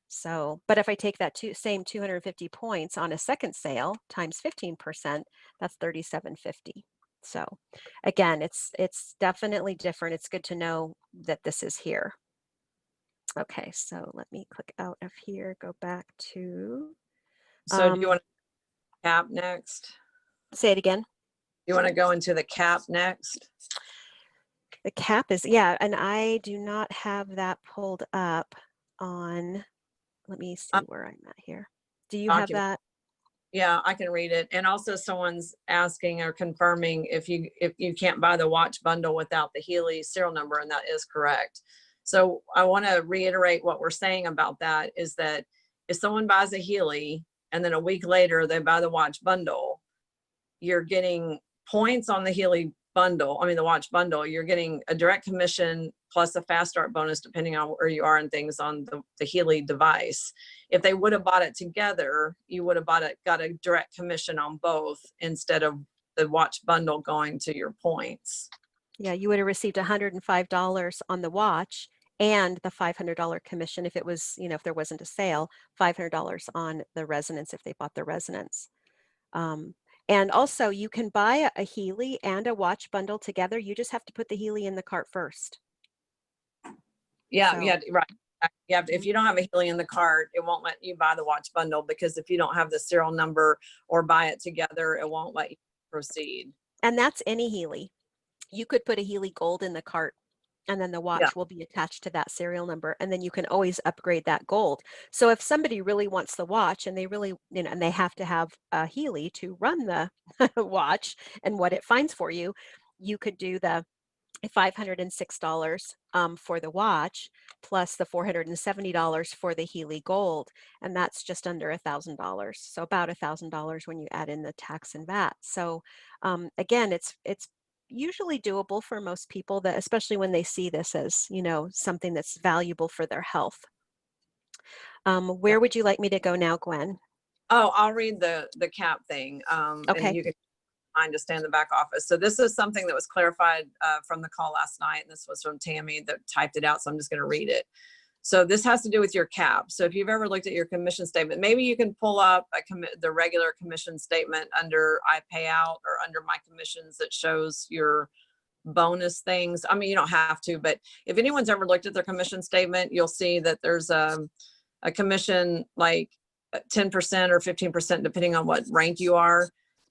So, but if I take that same 250 points on a second sale times 15%, that's $37.50. So again, it's definitely different. It's good to know that this is here. Okay, so let me click out of here, go back to. So do you want to cap next? Say it again. You want to go into the cap next? The cap is, yeah, and I do not have that pulled up on, let me see where I'm at here. Do you have that? Yeah, I can read it. And also someone's asking or confirming if you can't buy the watch bundle without the Healy serial number, and that is correct. So I want to reiterate what we're saying about that is that if someone buys a Healy and then a week later they buy the watch bundle, you're getting points on the Healy bundle. I mean, the watch bundle, you're getting a direct commission plus a fast start bonus, depending on where you are and things on the Healy device. If they would have bought it together, you would have got a direct commission on both instead of the watch bundle going to your points. Yeah, you would have received $105 on the watch and the $500 commission if it was, if there wasn't a sale, $500 on the resonance if they bought the resonance. And also you can buy a Healy and a watch bundle together. You just have to put the Healy in the cart first. Yeah, yeah, right. You have to, if you don't have a Healy in the cart, it won't let you buy the watch bundle, because if you don't have the serial number or buy it together, it won't let you proceed. And that's any Healy. You could put a Healy Gold in the cart, and then the watch will be attached to that serial number, and then you can always upgrade that gold. So if somebody really wants the watch and they really, and they have to have a Healy to run the watch and what it finds for you, you could do the $506 for the watch plus the $470 for the Healy Gold, and that's just under $1,000. So about $1,000 when you add in the tax and VAT. So again, it's usually doable for most people, that especially when they see this as something that's valuable for their health. Where would you like me to go now, Gwen? Oh, I'll read the cap thing. Okay. And you can to stay in the back office. So this is something that was clarified from the call last night, and this was from Tammy that typed it out, so I'm just going to read it. So this has to do with your cap. So if you've ever looked at your commission statement, maybe you can pull up the regular commission statement under I pay out or under my commissions that shows your bonus things. I mean, you don't have to, but if anyone's ever looked at their commission statement, you'll see that there's a commission like 10% or 15%, depending on what rank you are.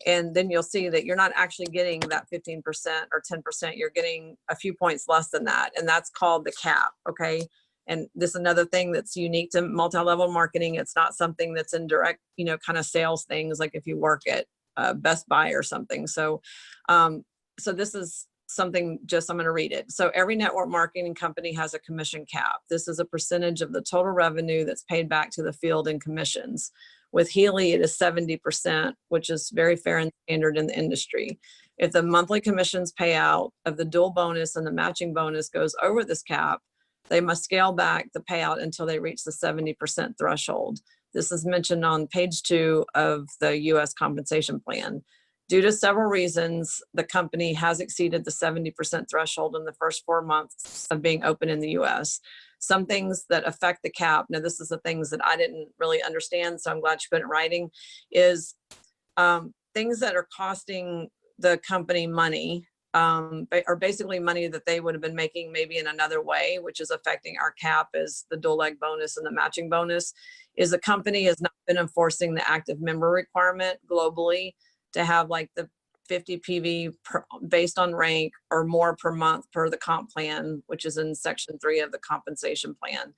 And then you'll see that you're not actually getting that 15% or 10%. You're getting a few points less than that. And that's called the cap. Okay. And this is another thing that's unique to multi-level marketing. It's not something that's in direct, kind of sales things, like if you work at Best Buy or something. So, so this is something, I'm going to read it. So every network marketing company has a commission cap. This is a percentage of the total revenue that's paid back to the field in commissions. With Healy, it is 70%, which is very fair and standard in the industry. If the monthly commissions payout of the dual bonus and the matching bonus goes over this cap, they must scale back the payout until they reach the 70% threshold. This is mentioned on page 2 of the U.S. compensation plan. Due to several reasons, the company has exceeded the 70% threshold in the first 4 months of being open in the U.S. Some things that affect the cap, now this is the things that I didn't really understand, so I'm glad you put it in writing, is things that are costing the company money, are basically money that they would have been making maybe in another way, which is affecting our cap, is the dual leg bonus and the matching bonus, is the company has not been enforcing the active member requirement globally to have like the 50 PV based on rank or more per month per the comp plan, which is in section 3 of the compensation plan.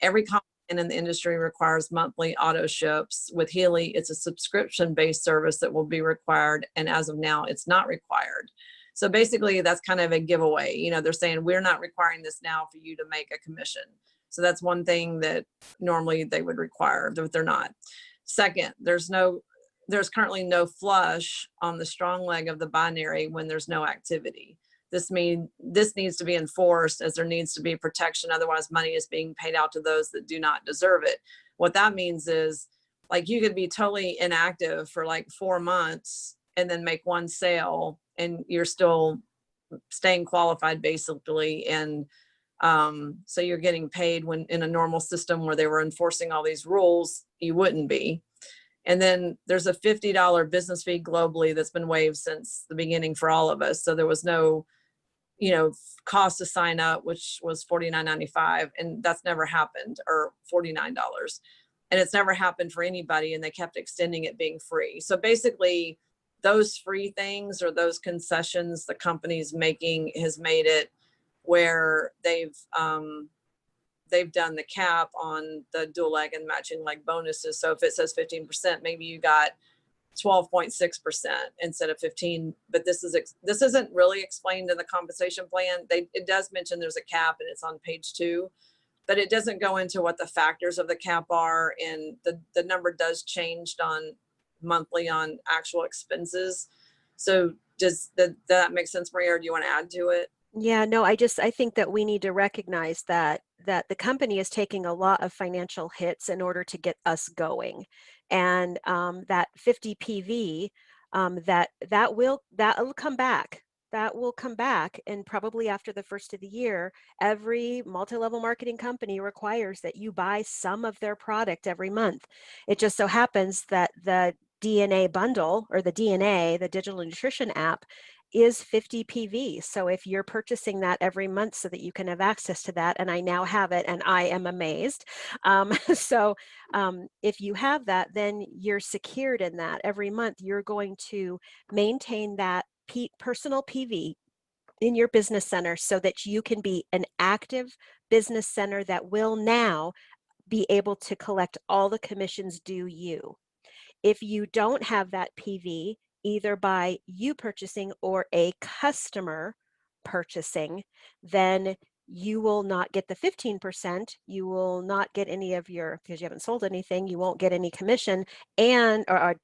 Every comp plan in the industry requires monthly auto ships. With Healy, it's a subscription-based service that will be required, and as of now, it's not required. So basically, that's kind of a giveaway. They're saying we're not requiring this now for you to make a commission. So that's one thing that normally they would require, but they're not. Second, there's currently no flush on the strong leg of the binary when there's no activity. This needs to be enforced, as there needs to be protection. Otherwise, money is being paid out to those that do not deserve it. What that means is, like, you could be totally inactive for like 4 months and then make one sale and you're still staying qualified basically. And so you're getting paid when in a normal system where they were enforcing all these rules, you wouldn't be. And then there's a $50 business fee globally that's been waived since the beginning for all of us. So there was no, cost to sign up, which was $49.95, and that's never happened, or $49. And it's never happened for anybody, and they kept extending it being free. So basically, those free things or those concessions the company's making has made it where they've done the cap on the dual leg and matching leg bonuses. So if it says 15%, maybe you got 12.6% instead of 15. But this isn't really explained in the compensation plan. It does mention there's a cap, and it's on page 2, but it doesn't go into what the factors of the cap are, and the number does change on monthly on actual expenses. So does that make sense, Maria, or do you want to add to it? Yeah, no, I think that we need to recognize that the company is taking a lot of financial hits in order to get us going, and that 50 PV, that'll come back. That will come back, and probably after the first of the year, every multi-level marketing company requires that you buy some of their product every month. It just so happens that the DNA bundle, or the DNA, the digital nutrition app, is 50 PV. So if you're purchasing that every month so that you can have access to that, and I now have it and I am amazed. If you have that, then you're secured in that. Every month you're going to maintain that personal PV in your business center so that you can be an active business center that will now be able to collect all the commissions due you. If you don't have that PV, either by you purchasing or a customer purchasing, then you will not get the 15%. You will not get any of your, because you haven't sold anything, you won't get any commission or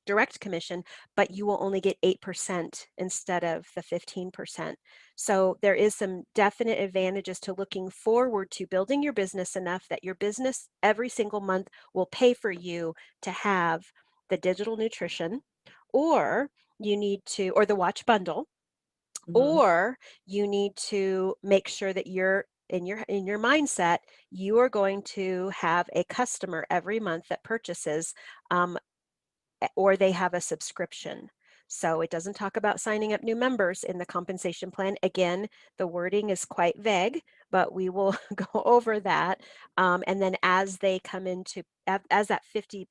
direct commission, but you will only get 8% instead of the 15%. So there is some definite advantages to looking forward to building your business enough that your business every single month will pay for you to have the digital nutrition, or or the watch bundle, or you need to make sure that you're in your mindset, you are going to have a customer every month that purchases, or they have a subscription. So it doesn't talk about signing up new members in the compensation plan. Again, the wording is quite vague, but we will go over that. And then as they come into, as that 50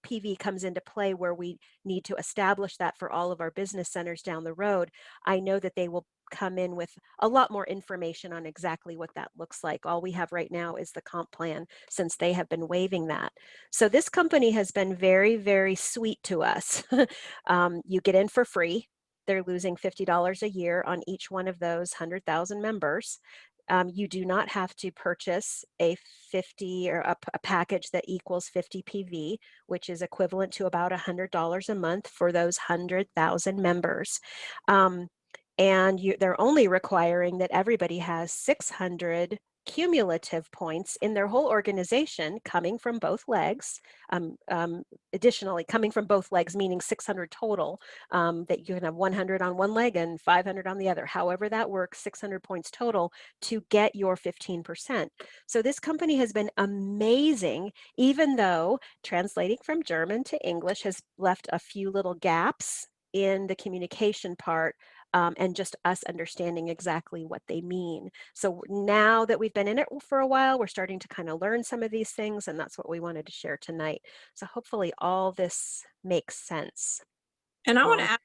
PV comes into play, where we need to establish that for all of our business centers down the road, I know that they will come in with a lot more information on exactly what that looks like. All we have right now is the comp plan, since they have been waiving that. So this company has been very, very sweet to us. You get in for free. They're losing $50 a year on each one of those 100,000 members. You do not have to purchase a 50 or a package that equals 50 PV, which is equivalent to about $100 a month for those 100,000 members. And they're only requiring that everybody has 600 cumulative points in their whole organization coming from both legs. Additionally, coming from both legs, meaning 600 total, that you can have 100 on one leg and 500 on the other. However that works, 600 points total to get your 15%. So this company has been amazing, even though translating from German to English has left a few little gaps in the communication part. And just us understanding exactly what they mean. So now that we've been in it for a while, we're starting to kind of learn some of these things, and that's what we wanted to share tonight. So hopefully all this makes sense. And I want to ask,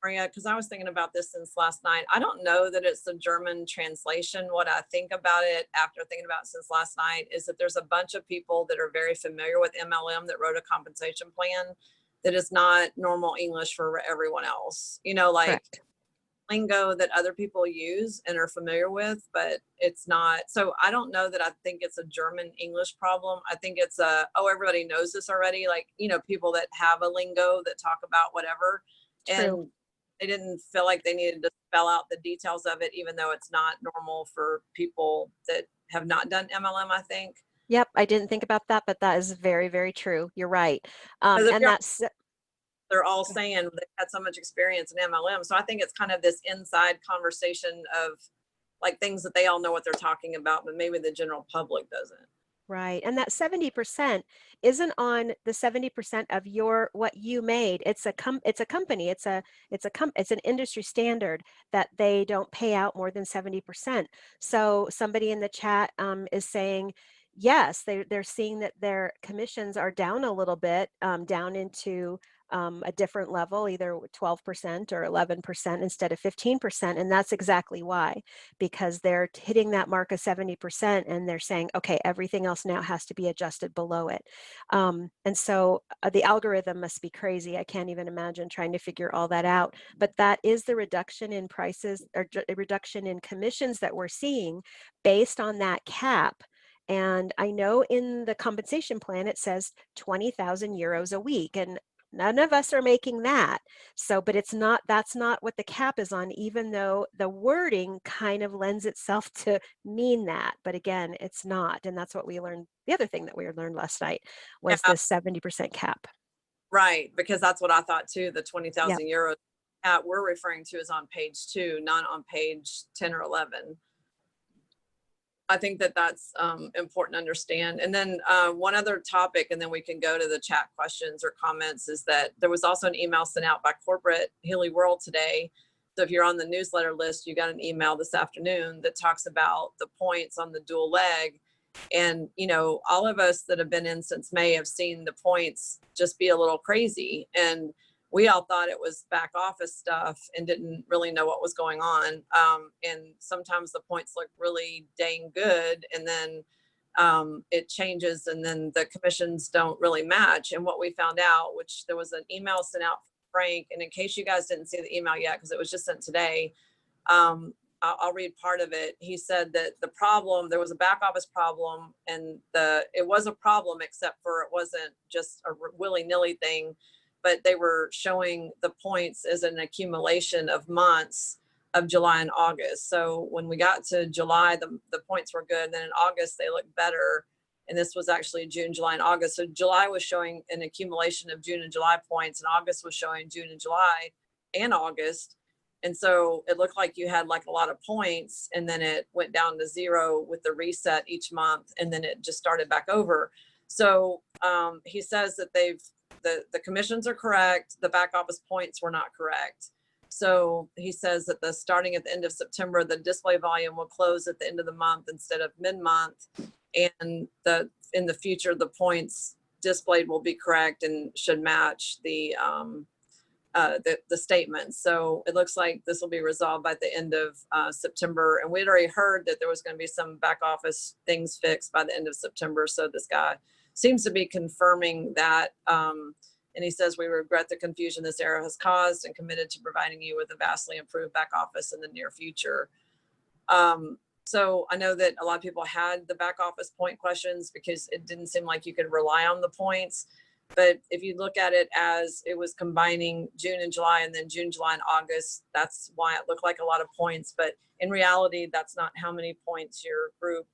Maria, because I was thinking about this since last night. I don't know that it's the German translation. What I think about it after thinking about it since last night is that there's a bunch of people that are very familiar with MLM that wrote a compensation plan that is not normal English for everyone else. Like Correct. lingo that other people use and are familiar with, but it's not. So I don't know that I think it's a German English problem. I think it's everybody knows this already. Like, people that have a lingo that talk about whatever. True. And they didn't feel like they needed to spell out the details of it, even though it's not normal for people that have not done MLM, I think. Yep. I didn't think about that, but that is very, very true. You're right. And that's, they're all saying they've had so much experience in MLM. So I think it's kind of this inside conversation of like things that they all know what they're talking about, but maybe the general public doesn't. right. And that 70% isn't on the 70% of what you made. It's a company. It's an industry standard that they don't pay out more than 70%. So somebody in the chat is saying, yes, they're seeing that their commissions are down a little bit, down into a different level, either 12% or 11% instead of 15%. And that's exactly why, because they're hitting that mark of 70% and they're saying, okay, everything else now has to be adjusted below it. And so the algorithm must be crazy. I can't even imagine trying to figure all that out. But that is the reduction in prices, or a reduction in commissions that we're seeing based on that cap. And I know in the compensation plan, it says 20,000 euros a week. And none of us are making that. So, but it's not, that's not what the cap is on, even though the wording kind of lends itself to mean that. But again, it's not. And that's what we learned. The other thing that we learned last night was Yeah, this 70% cap. right, because that's what I thought too. The Yep. 20,000 euros we're referring to is on page 2, not on page 10 or 11. I think that that's important to understand. And then one other topic, and then we can go to the chat questions or comments, is that there was also an email sent out by corporate Healy World today. So if you're on the newsletter list, you got an email this afternoon that talks about the points on the dual leg. And, you know, all of us that have been in since May have seen the points just be a little crazy. And we all thought it was back office stuff and didn't really know what was going on. And sometimes the points look really dang good, and then it changes, and then the commissions don't really match. And what we found out, which there was an email sent out from Frank, and in case you guys didn't see the email yet, because it was just sent today, I'll read part of it. He said that the problem, there was a back office problem, and it was a problem, except for it wasn't just a willy-nilly thing, but they were showing the points as an accumulation of months of July and August. So when we got to July, the points were good. And then in August, they looked better. And this was actually June, July, and August. So July was showing an accumulation of June and July points, and August was showing June and July and August. And so it looked like you had like a lot of points, and then it went down to 0 with the reset each month, and then it just started back over. So he says that the commissions are correct. The back office points were not correct. So he says that starting at the end of September, the display volume will close at the end of the month instead of mid-month. And in the future, the points displayed will be correct and should match the statements. So it looks like this will be resolved by the end of September. And we'd already heard that there was going to be some back office things fixed by the end of September. So this guy seems to be confirming that. And he says, we regret the confusion this error has caused and committed to providing you with a vastly improved back office in the near future. So I know that a lot of people had the back office point questions because it didn't seem like you could rely on the points. But if you look at it as it was combining June and July, and then June, July, and August, that's why it looked like a lot of points. But in reality, that's not how many points your group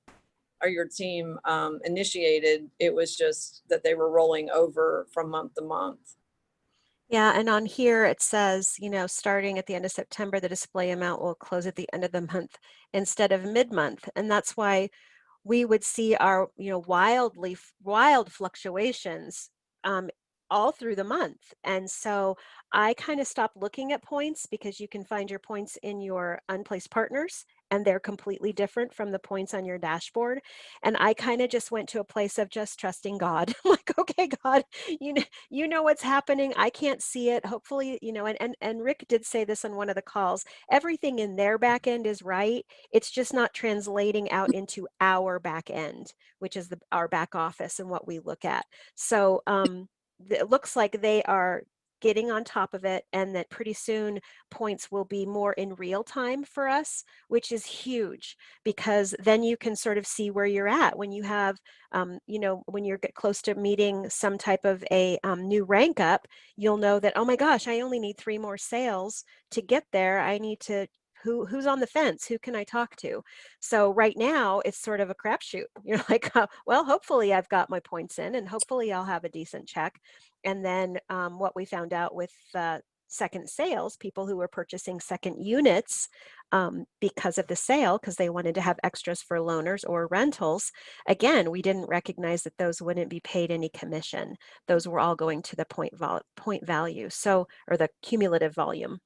or your team initiated. It was just that they were rolling over from month to month. Yeah, and on here it says, you know, starting at the end of September, the display amount will close at the end of the month instead of mid-month. And that's why we would see our, you know, wild fluctuations all through the month. And so I kind of stopped looking at points, because you can find your points in your unplaced partners, and they're completely different from the points on your dashboard. And I kind of just went to a place of just trusting God. I'm like, okay, God, you know what's happening. I can't see it. Hopefully, you know, and Rick did say this on one of the calls. Everything in their back end is right. It's just not translating out into our back end, which is our back office and what we look at. So it looks like they are getting on top of it, and that pretty soon points will be more in real time for us, which is huge, because then you can sort of see where you're at when you have, you know, when you're get close to meeting some type of a new rank up, you'll know that, oh my gosh, I only need 3 more sales to get there. I need to, who's on the fence? Who can I talk to? So right now it's sort of a crapshoot. You're like, well, hopefully I've got my points in, and hopefully I'll have a decent check. And then what we found out with second sales, people who were purchasing second units because of the sale, because they wanted to have extras for loaners or rentals. Again, we didn't recognize that those wouldn't be paid any commission. Those were all going to the point value, so, or the cumulative volume.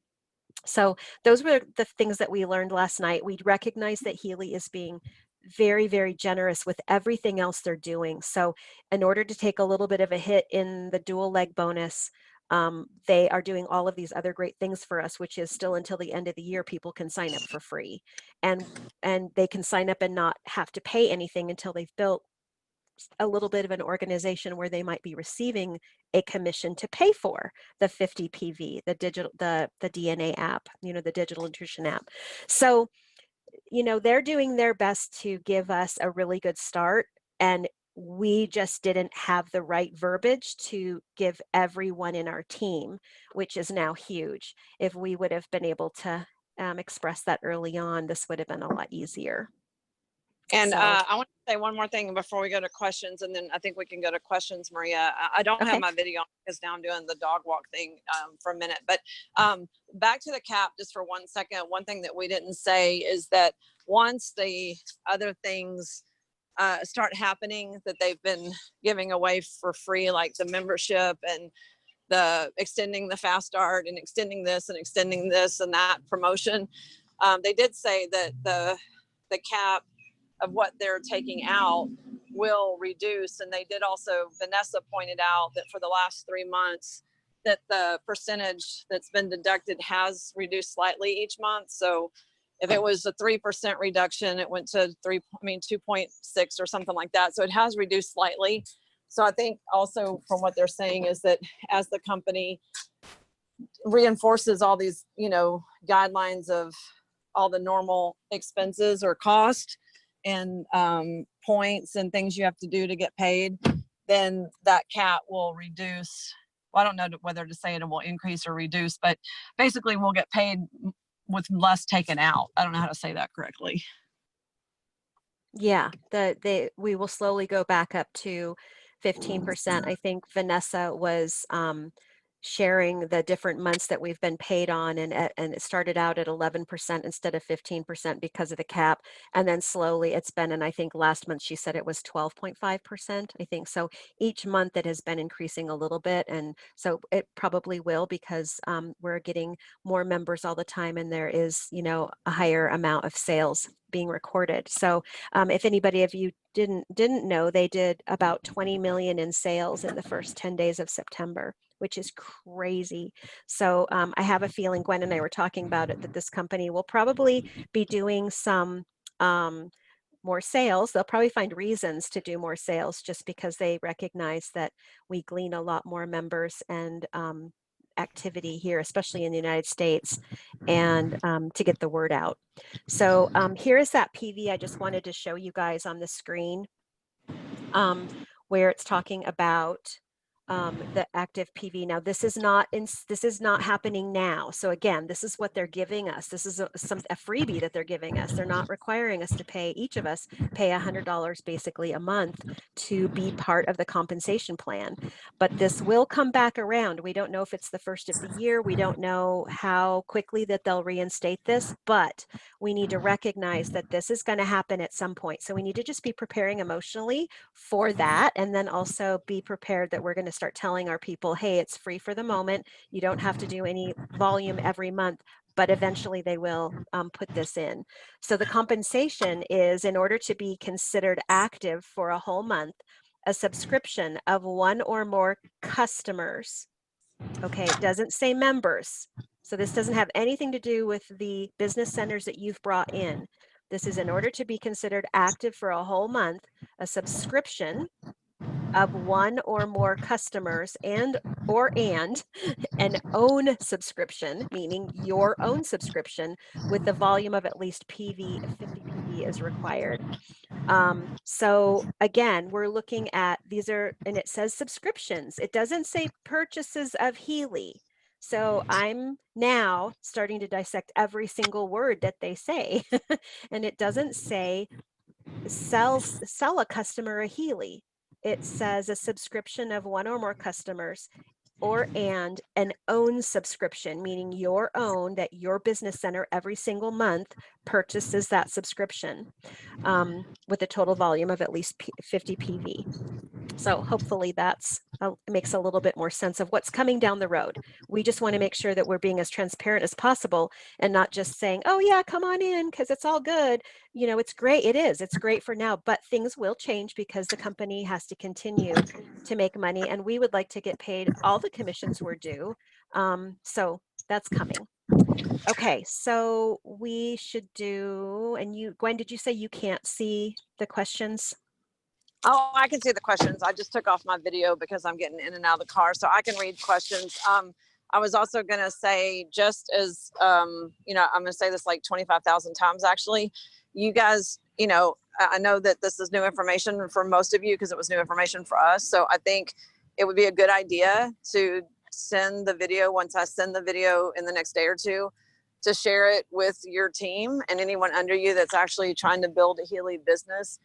So those were the things that we learned last night. We recognize that Healy is being very, very generous with everything else they're doing. So in order to take a little bit of a hit in the dual leg bonus, they are doing all of these other great things for us, which is still until the end of the year, people can sign up for free, and they can sign up and not have to pay anything until they've built a little bit of an organization where they might be receiving a commission to pay for the 50 PV, the digital, the DNA app, the digital nutrition app. So, they're doing their best to give us a really good start, and we just didn't have the right verbiage to give everyone in our team, which is now huge. If we would have been able to express that early on, this would have been a lot easier. And I want to say one more thing before we go to questions, and then I think we can go to questions, Maria. I don't have my video on because now I'm doing the dog walk thing for a minute. But back to the cap just for 1 second. One thing that we didn't say is that once the other things start happening that they've been giving away for free, like the membership and the extending the fast start and extending this and that promotion, they did say that the cap of what they're taking out will reduce. And they did also, Vanessa pointed out that for the last 3 months that the percentage that's been deducted has reduced slightly each month. So if it was a 3% reduction, it went to 2.6 or something like that. So it has reduced slightly. So I think also from what they're saying is that as the company reinforces all these, guidelines of all the normal expenses or cost and points and things you have to do to get paid, then that cap will reduce. Well, I don't know whether to say it will increase or reduce, but basically we'll get paid with less taken out. I don't know how to say that correctly. Yeah, we will slowly go back up to 15%. I think Vanessa was sharing the different months that we've been paid on, and it started out at 11% instead of 15% because of the cap, and then slowly it's been, and I think last month she said it was 12.5%. I think so. Each month it has been increasing a little bit, and so it probably will because we're getting more members all the time, and there is a higher amount of sales being recorded. So if anybody of you didn't know, they did about 20 million in sales in the first 10 days of September, which is crazy. So I have a feeling, Gwen and I were talking about it, that this company will probably be doing some more sales. They'll probably find reasons to do more sales just because they recognize that we glean a lot more members and activity here, especially in the United States, and to get the word out. So here is that PV I just wanted to show you guys on the screen, where it's talking about the active PV. Now this is not happening now. So again, this is what they're giving us. This is a freebie that they're giving us. They're not requiring us to pay, each of us pay $100 basically a month to be part of the compensation plan. But this will come back around. We don't know if it's the first of the year. We don't know how quickly that they'll reinstate this, but we need to recognize that this is going to happen at some point. So we need to just be preparing emotionally for that, and then also be prepared that we're going to start telling our people, hey, it's free for the moment. You don't have to do any volume every month, but eventually they will put this in. So the compensation is, in order to be considered active for a whole month, a subscription of 1 or more customers. Okay, it doesn't say members. So this doesn't have anything to do with the business centers that you've brought in. This is in order to be considered active for a whole month, a subscription of 1 or more customers and an own subscription, meaning your own subscription with the volume of at least 50 PV is required. So again, we're looking at these are, and it says subscriptions. It doesn't say purchases of Healy. So I'm now starting to dissect every single word that they say. And it doesn't say sell a customer a Healy. It says a subscription of 1 or more customers and an own subscription, meaning your own, that your business center every single month purchases that subscription with a total volume of at least 50 PV. So hopefully that's makes a little bit more sense of what's coming down the road. We just want to make sure that we're being as transparent as possible and not just saying, oh yeah, come on in because it's all good. You know, it's great. It is. It's great for now, but things will change because the company has to continue to make money, and we would like to get paid all the commissions we're due. So that's coming. Okay, so we should do, and you, Gwen, did you say you can't see the questions? Oh, I can see the questions. I just took off my video because I'm getting in and out of the car, so I can read questions. I was also going to say, just as, you know, I'm going to say this like 25,000 times, actually, you guys, you know, I know that this is new information for most of you because it was new information for us. So I think it would be a good idea to send the video, once I send the video in the next day or two, to share it with your team and anyone under you that's actually trying to build a Healy business.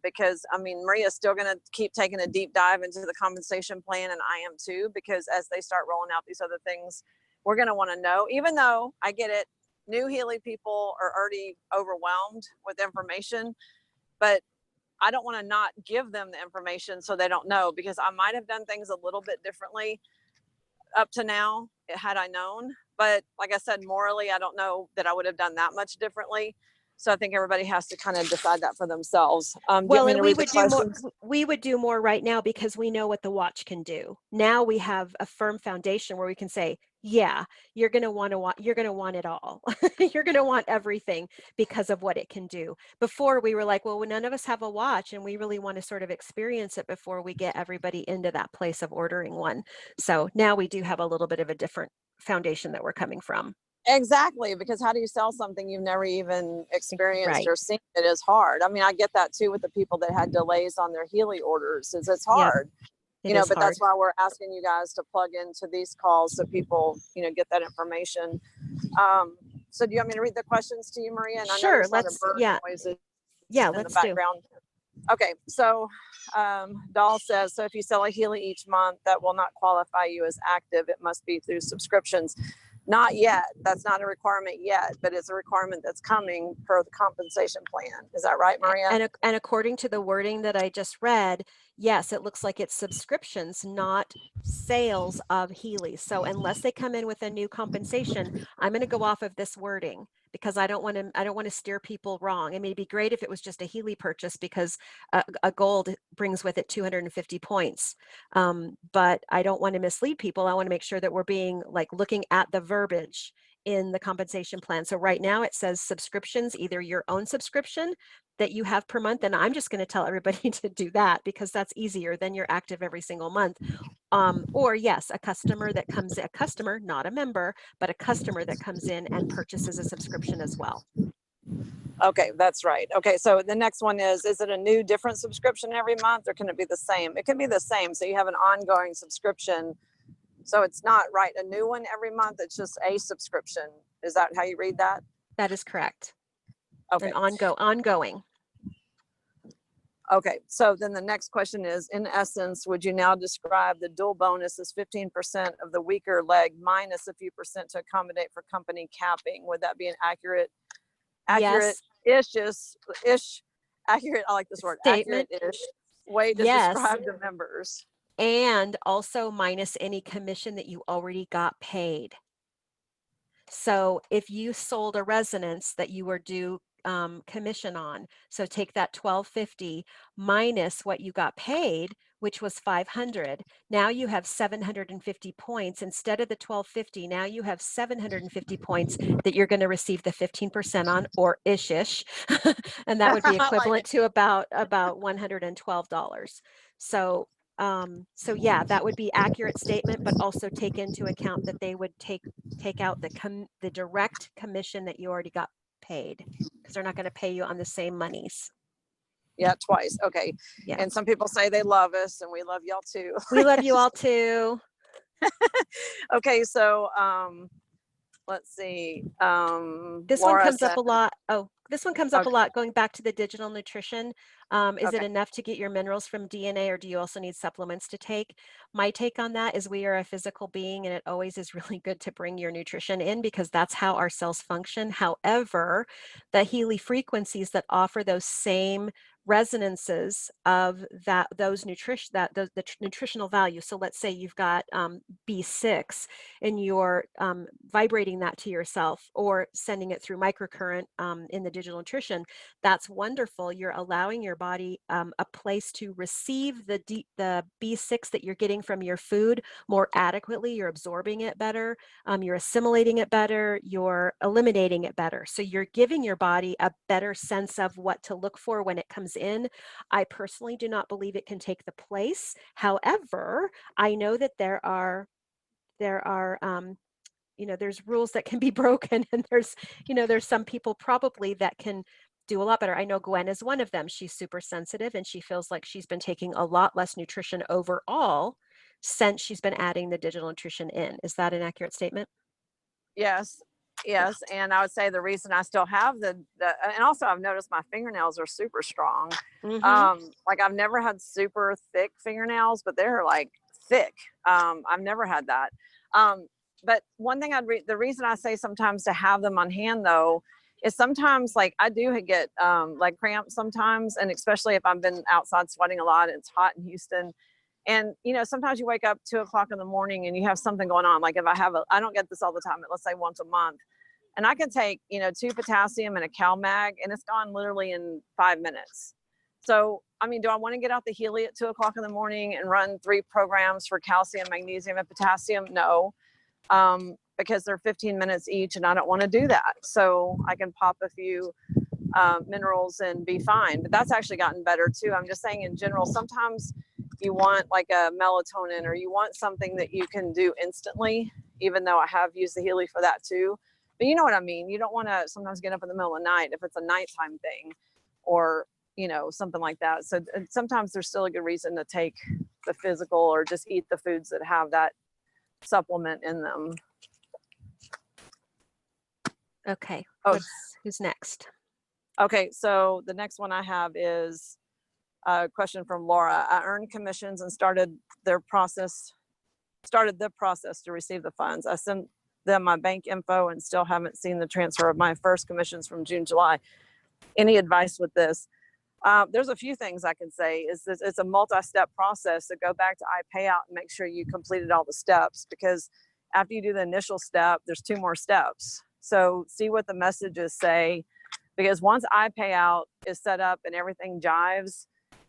Because I mean, Maria's still going to keep taking a deep dive into the compensation plan, and I am too, because as they start rolling out these other things, we're going to want to know, even though I get it, new Healy people are already overwhelmed with information, but I don't want to not give them the information so they don't know, because I might have done things a little bit differently up to now had I known. But like I said, morally, I don't know that I would have done that much differently. So I think everybody has to kind of decide that for themselves. Well, and we would do more right now because we know what the watch can do. Now we have a firm foundation where we can say, yeah, you're going to want it all. You're going to want everything because of what it can do. Before we were like, well, none of us have a watch and we really want to sort of experience it before we get everybody into that place of ordering one. So now we do have a little bit of a different foundation that we're coming from. Exactly, because how do you sell something you've never even experienced Right. or seen? It is hard. I mean, I get that too with the people that had delays on their Healy orders. It's hard. Yep. You know, but hard. That's why we're asking you guys to plug into these calls so people, you know, get that information. So do you want me to read the questions to you, Maria? And sure. I know there's Let's in the background. Okay, so Dahl says, so if you sell a Healy each month, that will not qualify you as active. It must be through subscriptions. Not yet. That's not a requirement yet, but it's a requirement that's coming per the compensation plan. Is that right, Maria? And according to the wording that I just read, yes, it looks like it's subscriptions, not sales of Healy. So unless they come in with a new compensation, I'm going to go off of this wording because I don't want to steer people wrong. It may be great if it was just a Healy purchase because a gold brings with it 250 points. But I don't want to mislead people. I want to make sure that we're being looking at the verbiage in the compensation plan. So right now it says subscriptions, either your own subscription that you have per month, and I'm just going to tell everybody to do that because that's easier. Then you're active every single month. Or yes, a customer, not a member, but a customer that comes in and purchases a subscription as well. Okay, that's right. Okay, so the next one is it a new different subscription every month, or can it be the same? It can be the same. So you have an ongoing subscription. So it's not a new one every month. It's just a subscription. Is that how you read that? That is correct. Okay. An ongoing. Okay. So then the next question is, in essence, would you now describe the dual bonus as 15% of the weaker leg minus a few percent to accommodate for company capping? Would that be an accurate, Yes. accurate, I like this word, statement. Accurate-ish way to describe the members? And also minus any commission that you already got paid. So if you sold a residence that you were due commission on, so take that $1,250 minus what you got paid, which was $500. Now you have 750 points instead of the $1,250. Now you have 750 points that you're going to receive the 15% on, or ish, and that would be equivalent to about $112. So yeah, that would be accurate statement, but also take into account that they would take out the direct commission that you already got paid, because they're not going to pay you on the same monies. Yeah, twice. Okay. Yeah. And some people say they love us, and we love y'all too. We love you all too. Okay, so let's see. This one comes up a lot. Oh, this one comes up a lot, going back to the digital nutrition. Is it enough to get your minerals from DNA, or do you also need supplements to take? My take on that is we are a physical being, and it always is really good to bring your nutrition in because that's how our cells function. However, the Healy frequencies that offer those same resonances of those nutritional value. So let's say you've got B6 and you're vibrating that to yourself or sending it through microcurrent in the digital nutrition. That's wonderful. You're allowing your body a place to receive the B6 that you're getting from your food more adequately. You're absorbing it better. You're assimilating it better. You're eliminating it better. So you're giving your body a better sense of what to look for when it comes in. I personally do not believe it can take the place. However, I know that there are there's rules that can be broken, and there's some people probably that can do a lot better. I know Gwen is one of them. She's super sensitive, and she feels like she's been taking a lot less nutrition overall since she's been adding the digital nutrition in. Is that an accurate statement? Yes. Yes. And I would say the reason I still have and also I've noticed my fingernails are super strong. Like I've never had super thick fingernails, but they're like thick. I've never had that. But one thing the reason I say sometimes to have them on hand though, is sometimes like I do get leg cramps sometimes. And especially if I've been outside sweating a lot, it's hot in Houston. And, sometimes you wake up 2:00 in the morning and you have something going on. Like if I don't get this all the time, but let's say once a month, and I can take, 2 potassium and a CalMag, and it's gone literally in 5 minutes. So, I mean, do I want to get out the Healy at 2:00 in the morning and run 3 programs for calcium, magnesium, and potassium? No, because they're 15 minutes each, and I don't want to do that. So I can pop a few minerals and be fine. But that's actually gotten better too. I'm just saying in general, sometimes you want like a melatonin, or you want something that you can do instantly, even though I have used the Healy for that too. But you know what I mean? You don't want to sometimes get up in the middle of the night if it's a nighttime thing, or, something like that. So sometimes there's still a good reason to take the physical or just eat the foods that have that supplement in them. Okay. Oh, who's next? Okay. So the next one I have is a question from Laura. I earned commissions and started the process to receive the funds. I sent them my bank info and still haven't seen the transfer of my first commissions from June, July. Any advice with this? There's a few things I can say. It's a multi-step process. So go back to iPayout and make sure you completed all the steps, because after you do the initial step, there's 2 more steps. So see what the messages say, because once iPayout is set up and everything jives,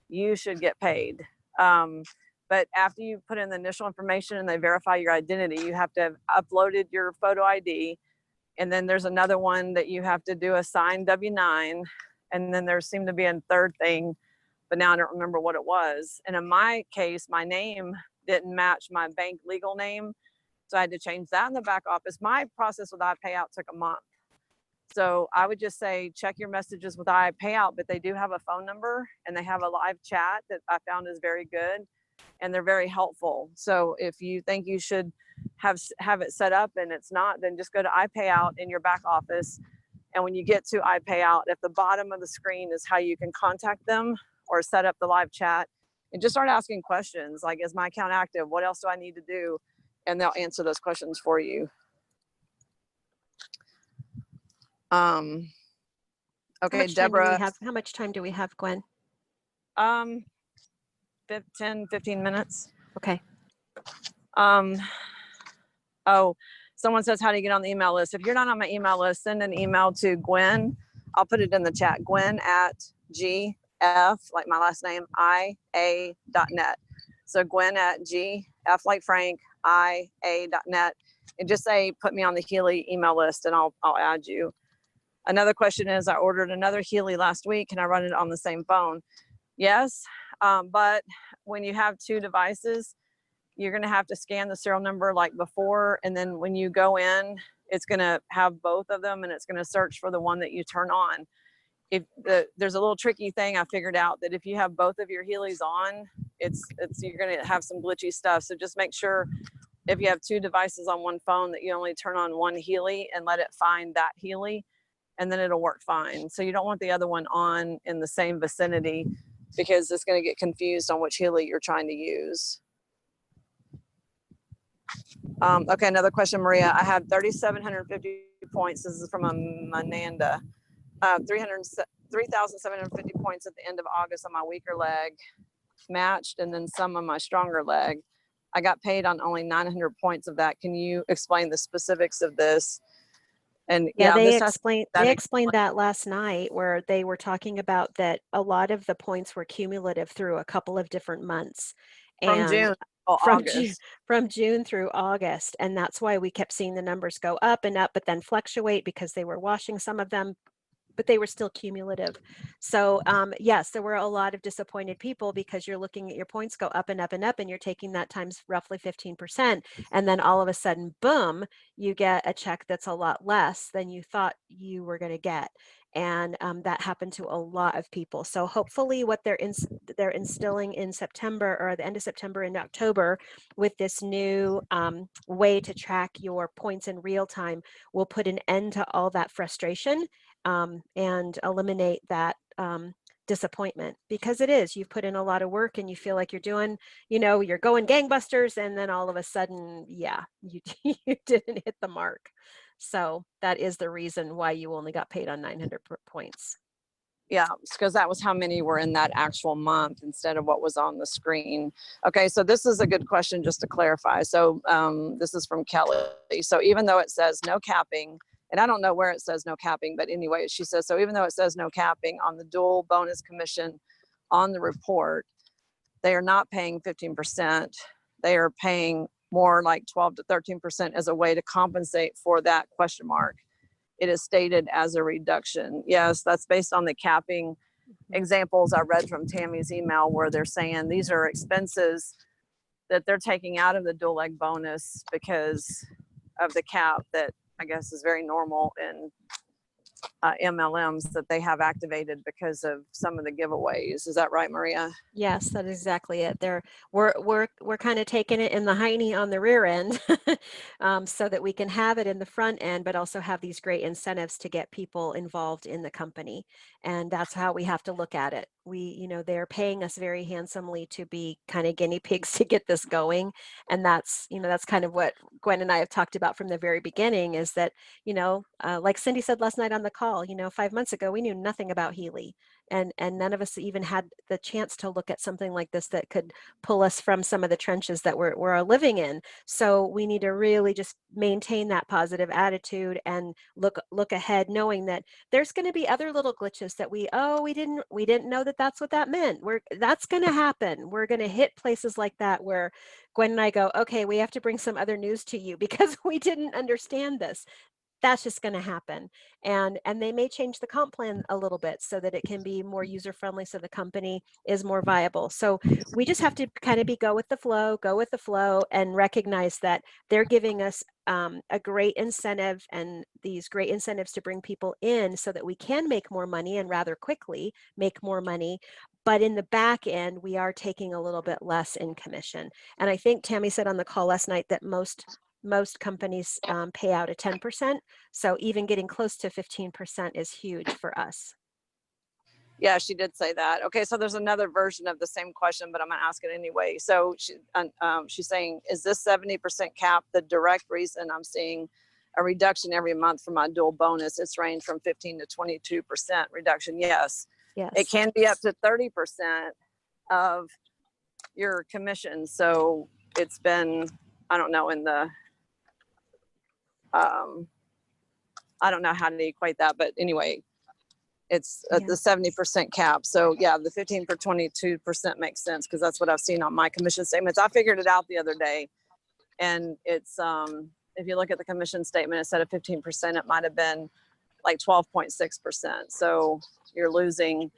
you should get paid. But after you put in the initial information and they verify your identity, you have to have uploaded your photo ID. And then there's another one that you have to do a signed W-9. And then there seemed to be a third thing, but now I don't remember what it was. And in my case, my name didn't match my bank legal name. So I had to change that in the back office. My process with iPayout took a month. So I would just say, check your messages with iPayout, but they do have a phone number and they have a live chat that I found is very good, and they're very helpful. So if you think you should have it set up and it's not, then just go to iPayout in your back office. And when you get to iPayout, at the bottom of the screen is how you can contact them or set up the live chat, and just start asking questions like, is my account active? What else do I need to do? And they'll answer those questions for you. Okay, Deborah. How much time do we have, Gwen? 10, 15 minutes. Okay. Oh, someone says, how do you get on the email list? If you're not on my email list, send an email to Gwen. I'll put it in the chat. Gwen@GF, like my last name, IA.net. So Gwen@GF like Frank, IA.net. And just say, put me on the Healy email list and I'll add you. Another question is, I ordered another Healy last week. Can I run it on the same phone? Yes, but when you have 2 devices, you're going to have to scan the serial number like before. And then when you go in, it's going to have both of them, and it's going to search for the one that you turn on. There's a little tricky thing I figured out, that if you have both of your Healys on, you're going to have some glitchy stuff. So just make sure if you have 2 devices on one phone that you only turn on one Healy and let it find that Healy, and then it'll work fine. So you don't want the other one on in the same vicinity, because it's going to get confused on which Healy you're trying to use. Okay, another question, Maria. I have 3,750 points. This is from Ananda. 3,750 points at the end of August on my weaker leg, matched, and then some on my stronger leg. I got paid on only 900 points of that. Can you explain the specifics of this? And Yeah, they this explained that last night, where they were talking about that a lot of the points were cumulative through a couple of different months, from and June till August. from June through August, and that's why we kept seeing the numbers go up and up, but then fluctuate because they were washing some of them, but they were still cumulative. So yes, there were a lot of disappointed people because you're looking at your points go up and up and up, and you're taking that times roughly 15%. And then all of a sudden, boom, you get a check that's a lot less than you thought you were going to get. And that happened to a lot of people. So hopefully what they're instilling in September, or the end of September and October, with this new way to track your points in real time, will put an end to all that frustration and eliminate that disappointment, because you've put in a lot of work and you feel like you're doing, you're going gangbusters, and then all of a sudden, yeah, you didn't hit the mark. So that is the reason why you only got paid on 900 points. Yeah, because that was how many were in that actual month instead of what was on the screen. Okay, so this is a good question just to clarify. So this is from Kelly. So even though it says no capping, and I don't know where it says no capping, but anyway, she says, so even though it says no capping on the dual bonus commission on the report, they are not paying 15%. They are paying more like 12 to 13% as a way to compensate for that question mark. It is stated as a reduction. Yes, that's based on the capping examples I read from Tammy's email, where they're saying these are expenses that they're taking out of the dual leg bonus because of the cap that I guess is very normal in MLMs that they have activated because of some of the giveaways. Is that right, Maria? Yes, that is exactly it. We're kind of taking it in the hiney on the rear end, so that we can have it in the front end, but also have these great incentives to get people involved in the company. And that's how we have to look at it. They're paying us very handsomely to be kind of guinea pigs to get this going. And that's kind of what Gwen and I have talked about from the very beginning, is that, like Cindy said last night on the call, 5 months ago, we knew nothing about Healy. And none of us even had the chance to look at something like this that could pull us from some of the trenches that we're living in. So we need to really just maintain that positive attitude and look ahead, knowing that there's going to be other little glitches that we didn't know that that's what that meant. That's going to happen. We're going to hit places like that where Gwen and I go, okay, we have to bring some other news to you because we didn't understand this. That's just going to happen. And they may change the comp plan a little bit so that it can be more user friendly, so the company is more viable. So we just have to kind of go with the flow, and recognize that they're giving us a great incentive, and these great incentives to bring people in so that we can make more money, and rather quickly make more money. But in the back end, we are taking a little bit less in commission. And I think Tammy said on the call last night that most companies pay out a 10%. So even getting close to 15% is huge for us. Yeah, she did say that. Okay, so there's another version of the same question, but I'm gonna ask it anyway. So she's saying, is this 70% cap the direct reason I'm seeing a reduction every month for my dual bonus? It's ranged from 15 to 22% reduction. Yes. It can be up to 30% of your commission. So it's been, I don't know, in the I don't know how to equate that, but anyway, it's at the 70% cap. So yeah, the 15 for 22% makes sense, because that's what I've seen on my commission statements. I figured it out the other day, and it's if you look at the commission statement, instead of 15%, it might have been like 12.6%. So you're losing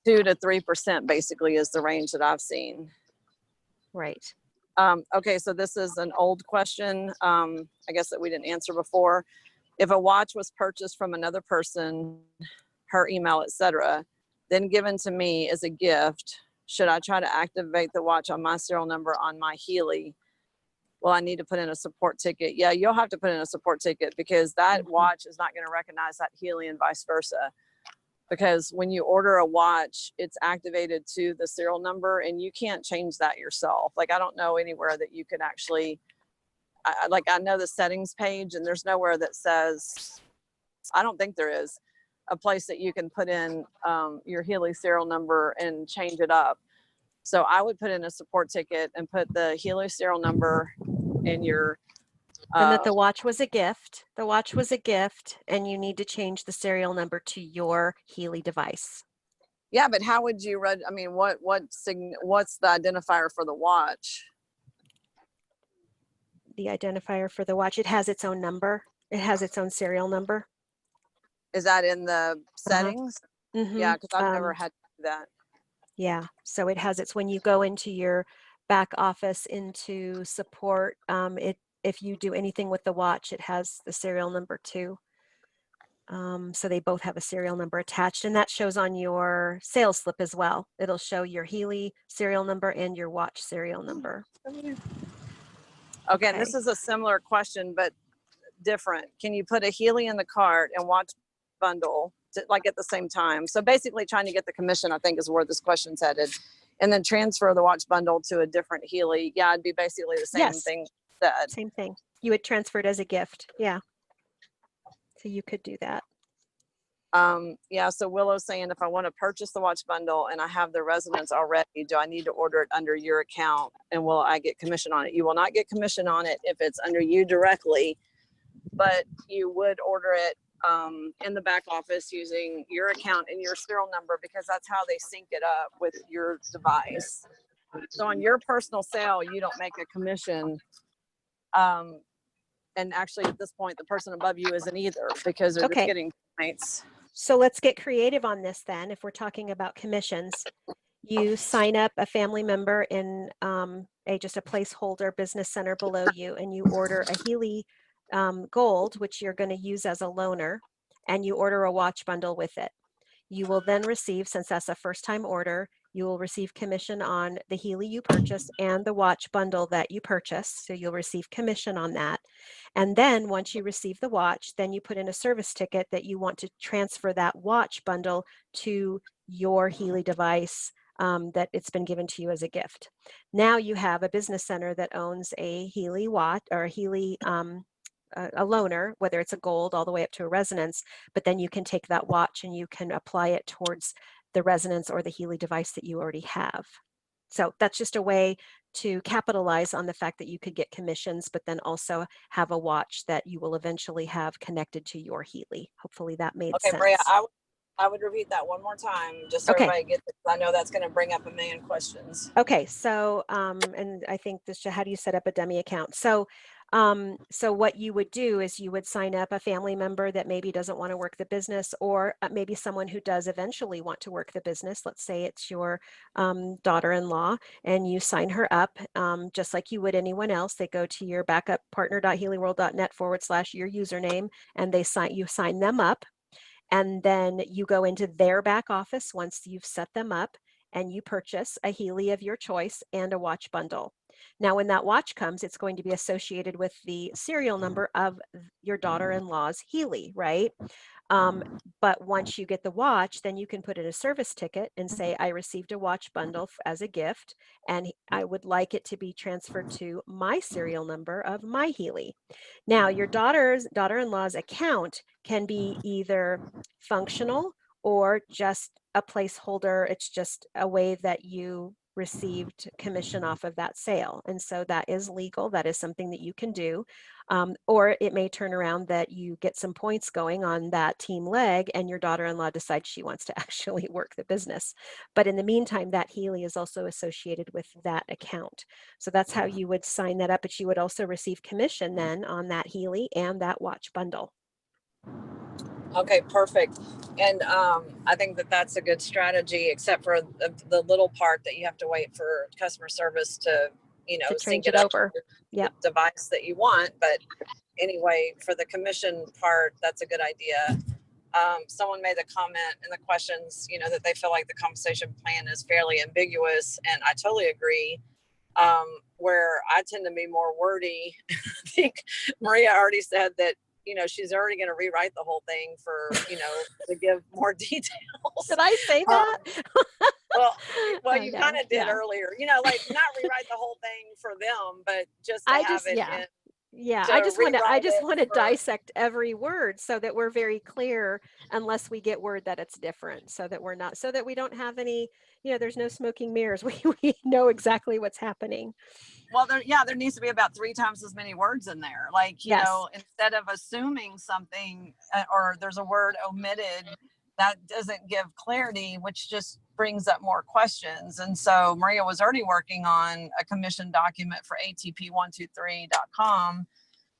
2 to 3% basically is the range that I've seen. Right. Okay, so this is an old question, I guess, that we didn't answer before. If a watch was purchased from another person, her email, etc., then given to me as a gift, should I try to activate the watch on my serial number on my Healy? Well, I need to put in a support ticket. Yeah, you'll have to put in a support ticket, because that watch is not going to recognize that Healy and vice versa. Because when you order a watch, it's activated to the serial number, and you can't change that yourself. Like, I don't know anywhere that you can actually, I know the settings page, and there's nowhere that says, I don't think there is, a place that you can put in your Healy serial number and change it up. So I would put in a support ticket and put the Healy serial number in your and that the watch was a gift. The watch was a gift, and you need to change the serial number to your Healy device. Yeah, but how would you read? I mean, what's the identifier for the watch? The identifier for the watch, it has its own number. It has its own serial number. Is that in the settings? Mm-hmm. Yeah, because I've never had to do that. Yeah, so it has its, when you go into your back office into support, if you do anything with the watch, it has the serial number too. So they both have a serial number attached, and that shows on your sales slip as well. It'll show your Healy serial number and your watch serial number. Okay, and this is a similar question, but different. Can you put a Healy in the cart and watch bundle like at the same time? So basically trying to get the commission, I think, is where this question's headed. And then transfer the watch bundle to a different Healy. Yeah, it'd be basically the same thing said. Same thing. You would transfer it as a gift. Yeah. So you could do that. Yeah, so Willow's saying, if I want to purchase the watch bundle and I have the residence already, do I need to order it under your account, and will I get commission on it? You will not get commission on it if it's under you directly, but you would order it in the back office using your account and your serial number, because that's how they sync it up with your device. So on your personal sale, you don't make a commission. And actually at this point, the person above you isn't either, because they're just getting points. So let's get creative on this then. If we're talking about commissions, you sign up a family member in just a placeholder business center below you, and you order a Healy Gold, which you're going to use as a loaner, and you order a watch bundle with it. You will then receive, since that's a first time order, you will receive commission on the Healy you purchased and the watch bundle that you purchased. So you'll receive commission on that. And then once you receive the watch, then you put in a service ticket that you want to transfer that watch bundle to your Healy device that it's been given to you as a gift. Now you have a business center that owns a Healy watch or a Healy a loaner, whether it's a gold all the way up to a resonance, but then you can take that watch and you can apply it towards the resonance or the Healy device that you already have. So that's just a way to capitalize on the fact that you could get commissions, but then also have a watch that you will eventually have connected to your Healy. Hopefully that made sense. Okay, Brea, I would repeat that one more time, just so everybody gets it. I know that's going to bring up a million questions. Okay, so and I think this, how do you set up a dummy account? So so what you would do is you would sign up a family member that maybe doesn't want to work the business, or maybe someone who does eventually want to work the business. Let's say it's your daughter-in-law, and you sign her up just like you would anyone else. They go to your backuppartner.healyworld.net/your username, and you sign them up. And then you go into their back office once you've set them up, and you purchase a Healy of your choice and a watch bundle. Now, when that watch comes, it's going to be associated with the serial number of your daughter-in-law's Healy, right? But once you get the watch, then you can put in a service ticket and say, I received a watch bundle as a gift, and I would like it to be transferred to my serial number of my Healy. Now, your daughter-in-law's account can be either functional or just a placeholder. It's just a way that you received commission off of that sale. And so that is legal. That is something that you can do. Or it may turn around that you get some points going on that team leg, and your daughter-in-law decides she wants to actually work the business. But in the meantime, that Healy is also associated with that account. So that's how you would sign that up. But you would also receive commission then on that Healy and that watch bundle. Okay, perfect. And I think that that's a good strategy, except for the little part that you have to wait for customer service to sync it over the device that you want. But anyway, for the commission part, that's a good idea. Someone made a comment in the questions, that they feel like the compensation plan is fairly ambiguous, and I totally agree. Where I tend to be more wordy. I think Maria already said that she's already going to rewrite the whole thing for, to give more details. Did I say that? Well, you kind of did earlier, like not rewrite the whole thing for them, but just to have it in Yeah, to I just rewrite it want to for, dissect every word so that we're very clear, unless we get word that it's different, so that we're not, so that we don't have any, there's no smoking mirrors. We know exactly what's happening. well, there needs to be about 3 times as many words in there. Like, Yes. instead of assuming something or there's a word omitted, that doesn't give clarity, which just brings up more questions. And so Maria was already working on a commission document for ATP123.com.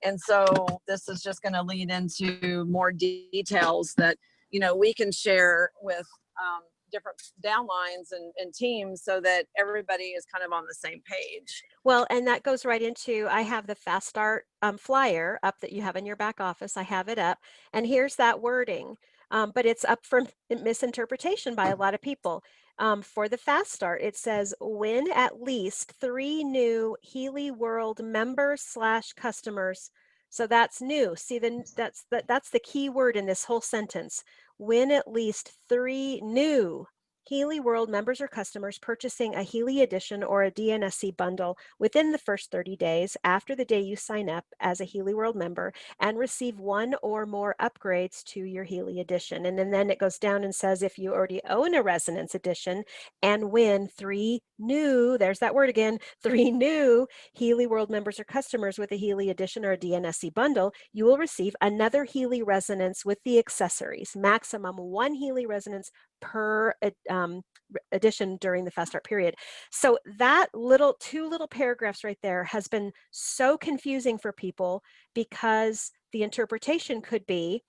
And so this is just going to lead into more details that, we can share with different downlines and teams so that everybody is kind of on the same page. Well, and that goes right into, I have the Fast Start flyer up that you have in your back office. I have it up, and here's that wording, but it's up for misinterpretation by a lot of people. For the Fast Start, it says, win at least 3 new Healy World members / customers. So that's new. See, then that's the key word in this whole sentence. Win at least 3 new Healy World members or customers purchasing a Healy Edition or a DNSC bundle within the first 30 days after the day you sign up as a Healy World member and receive 1 or more upgrades to your Healy Edition. And then it goes down and says, if you already own a Resonance Edition and win 3 new, there's that word again, 3 new Healy World members or customers with a Healy Edition or a DNSC bundle, you will receive another Healy Resonance with the accessories, maximum 1 Healy Resonance per edition during the Fast Start period. So that 2 little paragraphs right there has been so confusing for people, because the interpretation could be,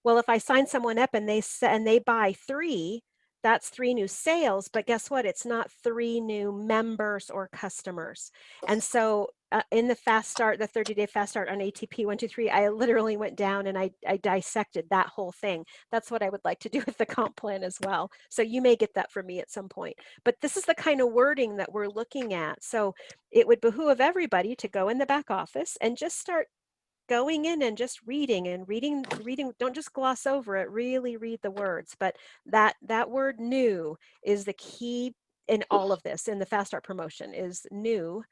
well, if I sign someone up and they buy 3, that's 3 new sales, but guess what? It's not 3 new members or customers. And so in the Fast Start, the 30-day Fast Start on ATP 123, I literally went down and I dissected that whole thing. That's what I would like to do with the comp plan as well. So you may get that from me at some point. But this is the kind of wording that we're looking at. So it would behoove everybody to go in the back office and just start going in and just reading. Don't just gloss over it, really read the words. But that word new is the key in all of this. In the Fast Start promotion is new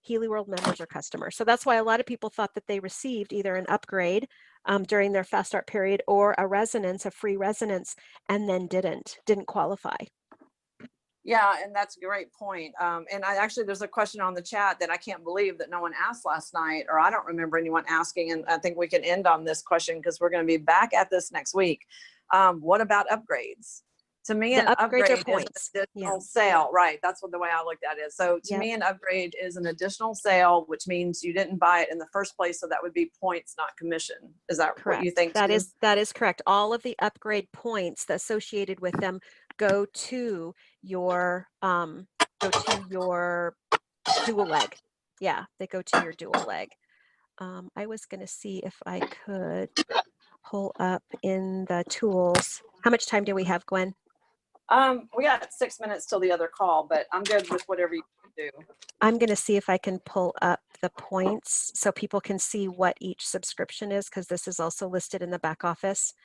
Healy World members or customers. So that's why a lot of people thought that they received either an upgrade during their Fast Start period or a free resonance, and then didn't qualify. Yeah, and that's a great point. And there's a question on the chat that I can't believe that no one asked last night, or I don't remember anyone asking. And I think we can end on this question because we're going to be back at this next week. What about upgrades? To me, an upgrade is an additional sale, right? That's the way I looked at it. So to me, an upgrade is an additional sale, which means you didn't buy it in the first place. So that would be points, not commission. Is that correct? What you think? That is correct. All of the upgrade points associated with them go to your dual leg. Yeah, they go to your dual leg. I was going to see if I could pull up in the tools. How much time do we have, Gwen? We got 6 minutes till the other call, but I'm good with whatever you do. I'm going to see if I can pull up the points so people can see what each subscription is, because this is also listed in the back office.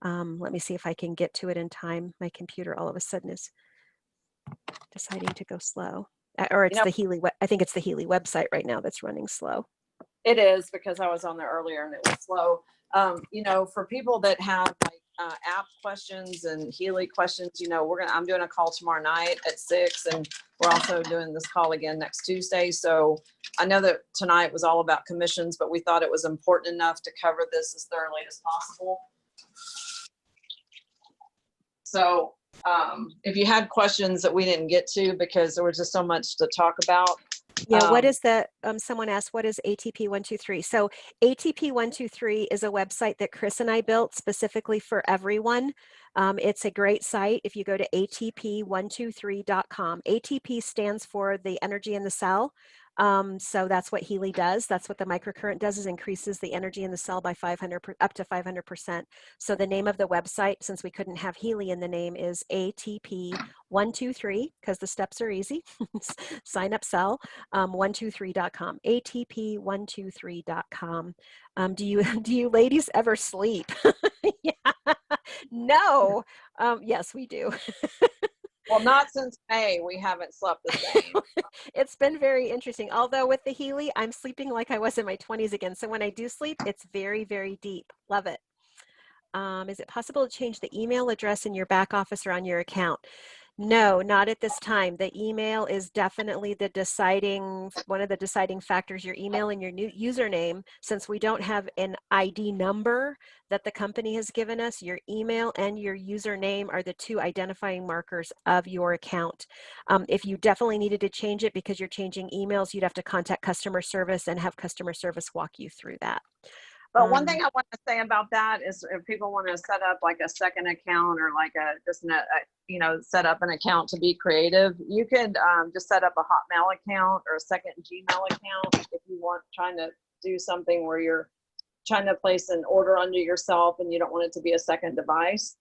Let me see if I can get to it in time. My computer all of a sudden is deciding to go slow. Or it's the Healy, I think it's the Healy website right now that's running slow. It is, because I was on there earlier and it was slow. For people that have app questions and Healy questions, I'm doing a call tomorrow night at 6, and we're also doing this call again next Tuesday. So I know that tonight was all about commissions, but we thought it was important enough to cover this as thoroughly as possible. So if you had questions that we didn't get to because there was just so much to talk about. Yeah, what is the, someone asked, what is ATP 123? So ATP 123 is a website that Chris and I built specifically for everyone. It's a great site. If you go to ATP123.com, ATP stands for the energy in the cell. So that's what Healy does. That's what the microcurrent does, is increases the energy in the cell by up to 500%. So the name of the website, since we couldn't have Healy in the name, is ATP123, because the steps are easy. Sign up, sell, 123.com, ATP123.com. Do you ladies ever sleep? Yeah. No. Yes, we do. Well, not since May, we haven't slept the same. It's been very interesting. Although with the Healy, I'm sleeping like I was in my 20s again. So when I do sleep, it's very, very deep. Love it. Is it possible to change the email address in your back office or on your account? No, not at this time. The email is definitely one of the deciding factors, your email and your new username. Since we don't have an ID number that the company has given us, your email and your username are the two identifying markers of your account. If you definitely needed to change it because you're changing emails, you'd have to contact customer service and have customer service walk you through that. But one thing I want to say about that is if people want to set up like a second account or like set up an account to be creative, you could just set up a Hotmail account or a second Gmail account if you want trying to do something where you're trying to place an order under yourself and you don't want it to be a second device.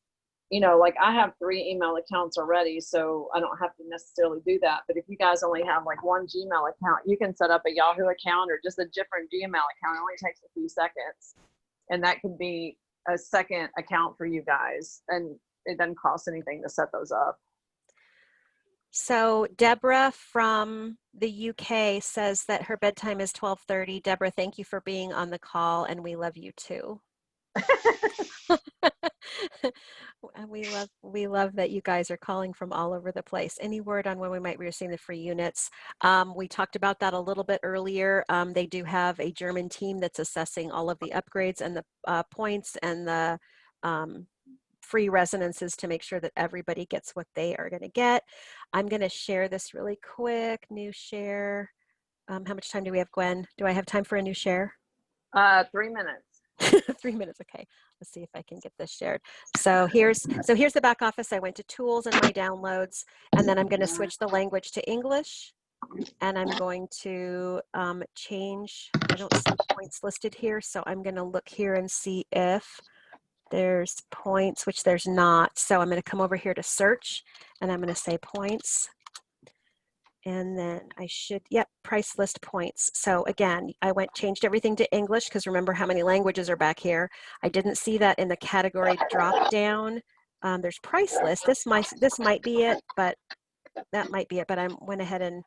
Like I have 3 email accounts already, so I don't have to necessarily do that. But if you guys only have like 1 Gmail account, you can set up a Yahoo account or just a different Gmail account. It only takes a few seconds. And that could be a second account for you guys. And it doesn't cost anything to set those up. So Deborah from the UK says that her bedtime is 12:30. Deborah, thank you for being on the call, and we love you too. We love that you guys are calling from all over the place. Any word on when we might be receiving the free units? We talked about that a little bit earlier. They do have a German team that's assessing all of the upgrades and the points and the free resonances to make sure that everybody gets what they are going to get. I'm going to share this really quick. New share. How much time do we have, Gwen? Do I have time for a new share? 3 minutes. 3 minutes. Okay, let's see if I can get this shared. So here's the back office. I went to tools and my downloads, and then I'm going to switch the language to English, and I'm going to change. I don't see points listed here, so I'm going to look here and see if there's points, which there's not. So I'm going to come over here to search, and I'm going to say points. And then I should, price list points. So again, I changed everything to English because remember how many languages are back here. I didn't see that in the category drop down. There's price list. This might be it, but that might be it. But I went ahead and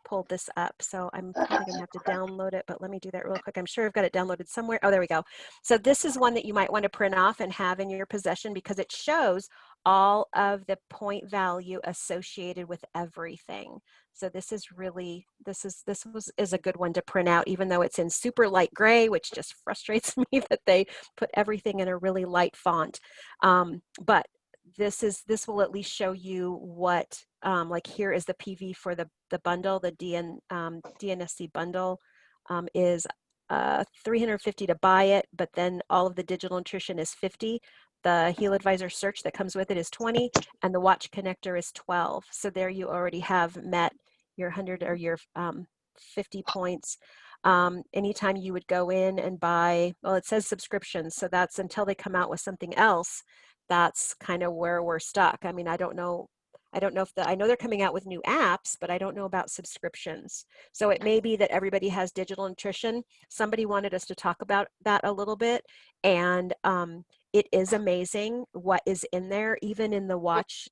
pulled this up. So I'm probably gonna have to download it, but let me do that real quick. I'm sure I've got it downloaded somewhere. Oh, there we go. So this is one that you might want to print off and have in your possession because it shows all of the point value associated with everything. So this is a good one to print out, even though it's in super light gray, which just frustrates me that they put everything in a really light font. But this will at least show you what, like here is the PV for the bundle, the DNSC bundle is $350 to buy it, but then all of the digital nutrition is $50. The Heal Advisor search that comes with it is $20, and the watch connector is $12. So there you already have met your 100 or your 50 points. Anytime you would go in and buy, well, it says subscriptions, so that's until they come out with something else. That's kind of where we're stuck. I mean, I don't know if I know they're coming out with new apps, but I don't know about subscriptions. So it may be that everybody has digital nutrition. Somebody wanted us to talk about that a little bit, and it is amazing what is in there, even in the watch,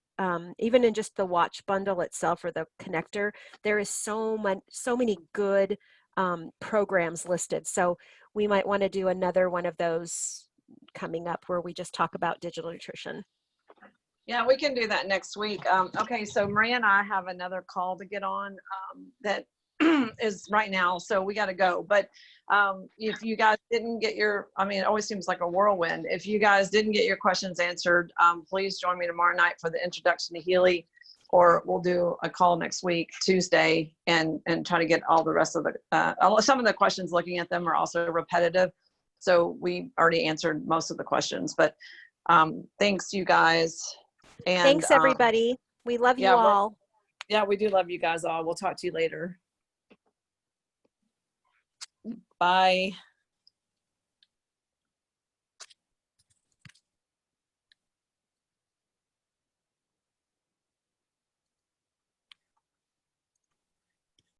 even in just the watch bundle itself or the connector. There is so many good programs listed. So we might want to do another one of those coming up where we just talk about digital nutrition. Yeah, we can do that next week. Okay, so Maria and I have another call to get on that is right now, so we got to go. But if you guys didn't get it always seems like a whirlwind. If you guys didn't get your questions answered, please join me tomorrow night for the introduction to Healy, or we'll do a call next week, Tuesday, and try to get all the rest of the, some of the questions, looking at them are also repetitive. So we already answered most of the questions, but thanks you guys. And thanks everybody. We love you all. Yeah, we do love you guys all. We'll talk to you later. Bye.